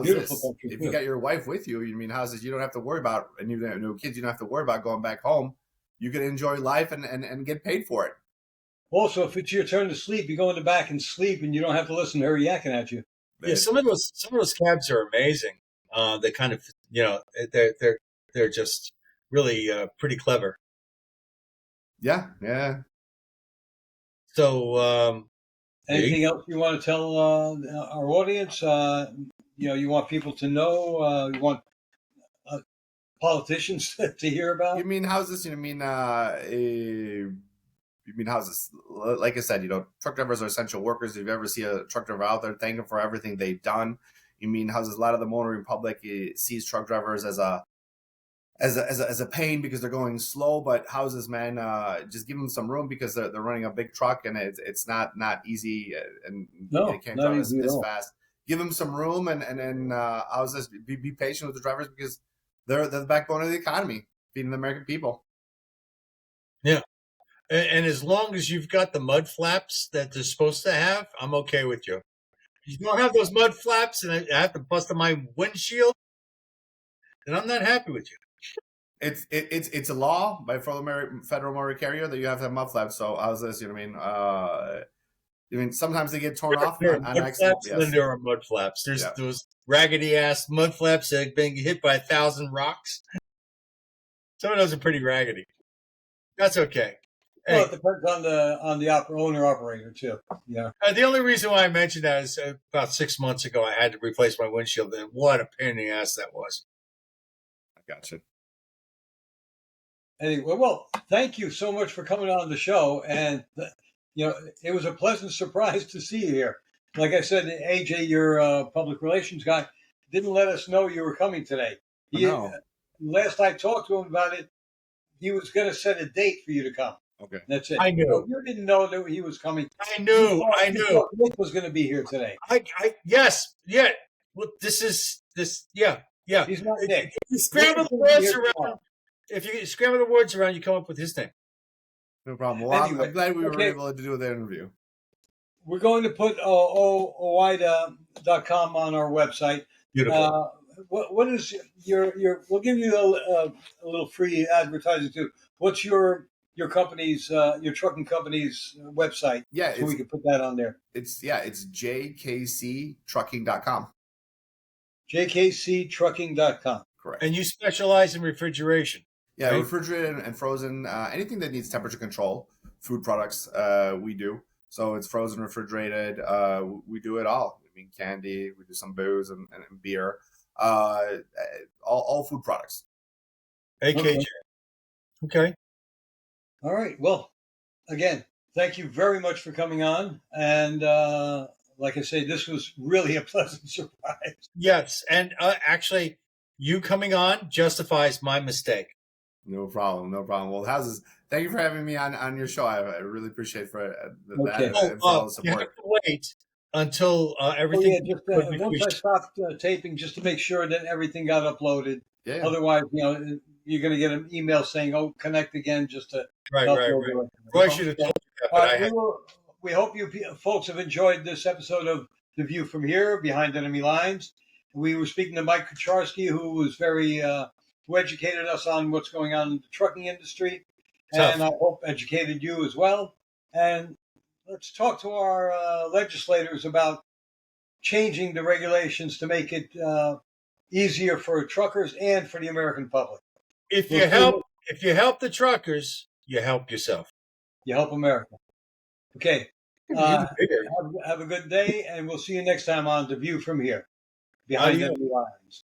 beautiful country. If you got your wife with you, how's this? You don't have to worry about, and you have no kids, you don't have to worry about going back home. You can enjoy life and get paid for it. Also, if it's your turn to sleep, you go in the back and sleep, and you don't have to listen to her yakking at you. Yeah, some of those cabs are amazing. They kind of, they're just really pretty clever. Yeah. So, Anything else you want to tell our audience? You want people to know. You want politicians to hear about. You mean how's this? You mean how's this? Like I said, truck drivers are essential workers. If you ever see a truck driver out there, thank them for everything they've done. You mean how's this? A lot of the motoring public sees truck drivers as a pain because they're going slow, but houses, man, just give them some room because they're running a big truck and it's not easy and they can't go as fast. Give them some room and then houses, be patient with the drivers because they're the backbone of the economy, feeding the American people. Yeah, and as long as you've got the mud flaps that they're supposed to have, I'm okay with you. If you don't have those mud flaps and I have to bust on my windshield, then I'm not happy with you. It's a law by federal motor carrier that you have to have mud flaps. So how's this? You know what I mean? Sometimes they get torn off on accident. Yes. Then there are mud flaps. There's those raggedy ass mud flaps that have been hit by 1,000 rocks. Some of those are pretty raggedy. That's okay. Well, it depends on the owner operator too. Yeah. The only reason why I mentioned that is about 6 months ago I had to replace my windshield, and what a pain in the ass that was. I gotcha. Anyway, well, thank you so much for coming on the show, and it was a pleasant surprise to see you here. Like I said, AJ, your public relations guy, didn't let us know you were coming today. Last I talked to him about it, he was going to set a date for you to come. Okay, that's it. I knew. So you didn't know that he was coming. I knew. Nick was going to be here today. Yes. Well, yeah. He's not Nick. If you scramble the words around, you come up with his name. No problem. Well, anyway, I'm glad we were able to do the interview. We're going to put WWII.com on our website. Beautiful. What is your? We'll give you a little free advertising too. What's your company's your trucking company's website? Yeah, so we can put that on there. It's JKCTrucking.com. JKCTrucking.com. Correct. And you specialize in refrigeration. Yeah, right? Refrigerated and frozen, anything that needs temperature control, food products, we do. So it's frozen, refrigerated. We do it all. I mean, candy. We do some booze and beer. All food products. AKJ. Okay. All right. Well, again, thank you very much for coming on. And like I say, this was really a pleasant surprise. Yes. And actually, you coming on justifies my mistake. No problem. Well, thank you for having me on your show. I really appreciate that and for all the support. You have to wait until everything. Once I stopped taping, just to make sure that everything got uploaded. Yeah. Otherwise, you're going to get an email saying, "Oh, connect again," just to right. Roy should have told you that. We hope you folks have enjoyed this episode of The View from Here, Behind Enemy Lines. We were speaking to Mike Kucharski, who was who educated us on what's going on in the trucking industry, and I hope educated you as well. And let's talk to our legislators about changing the regulations to make it easier for truckers and for the American public. If you help the truckers, you help yourself. You help America. Okay. Have a good day, and we'll see you next time on The View from Here, Behind Enemy Lines.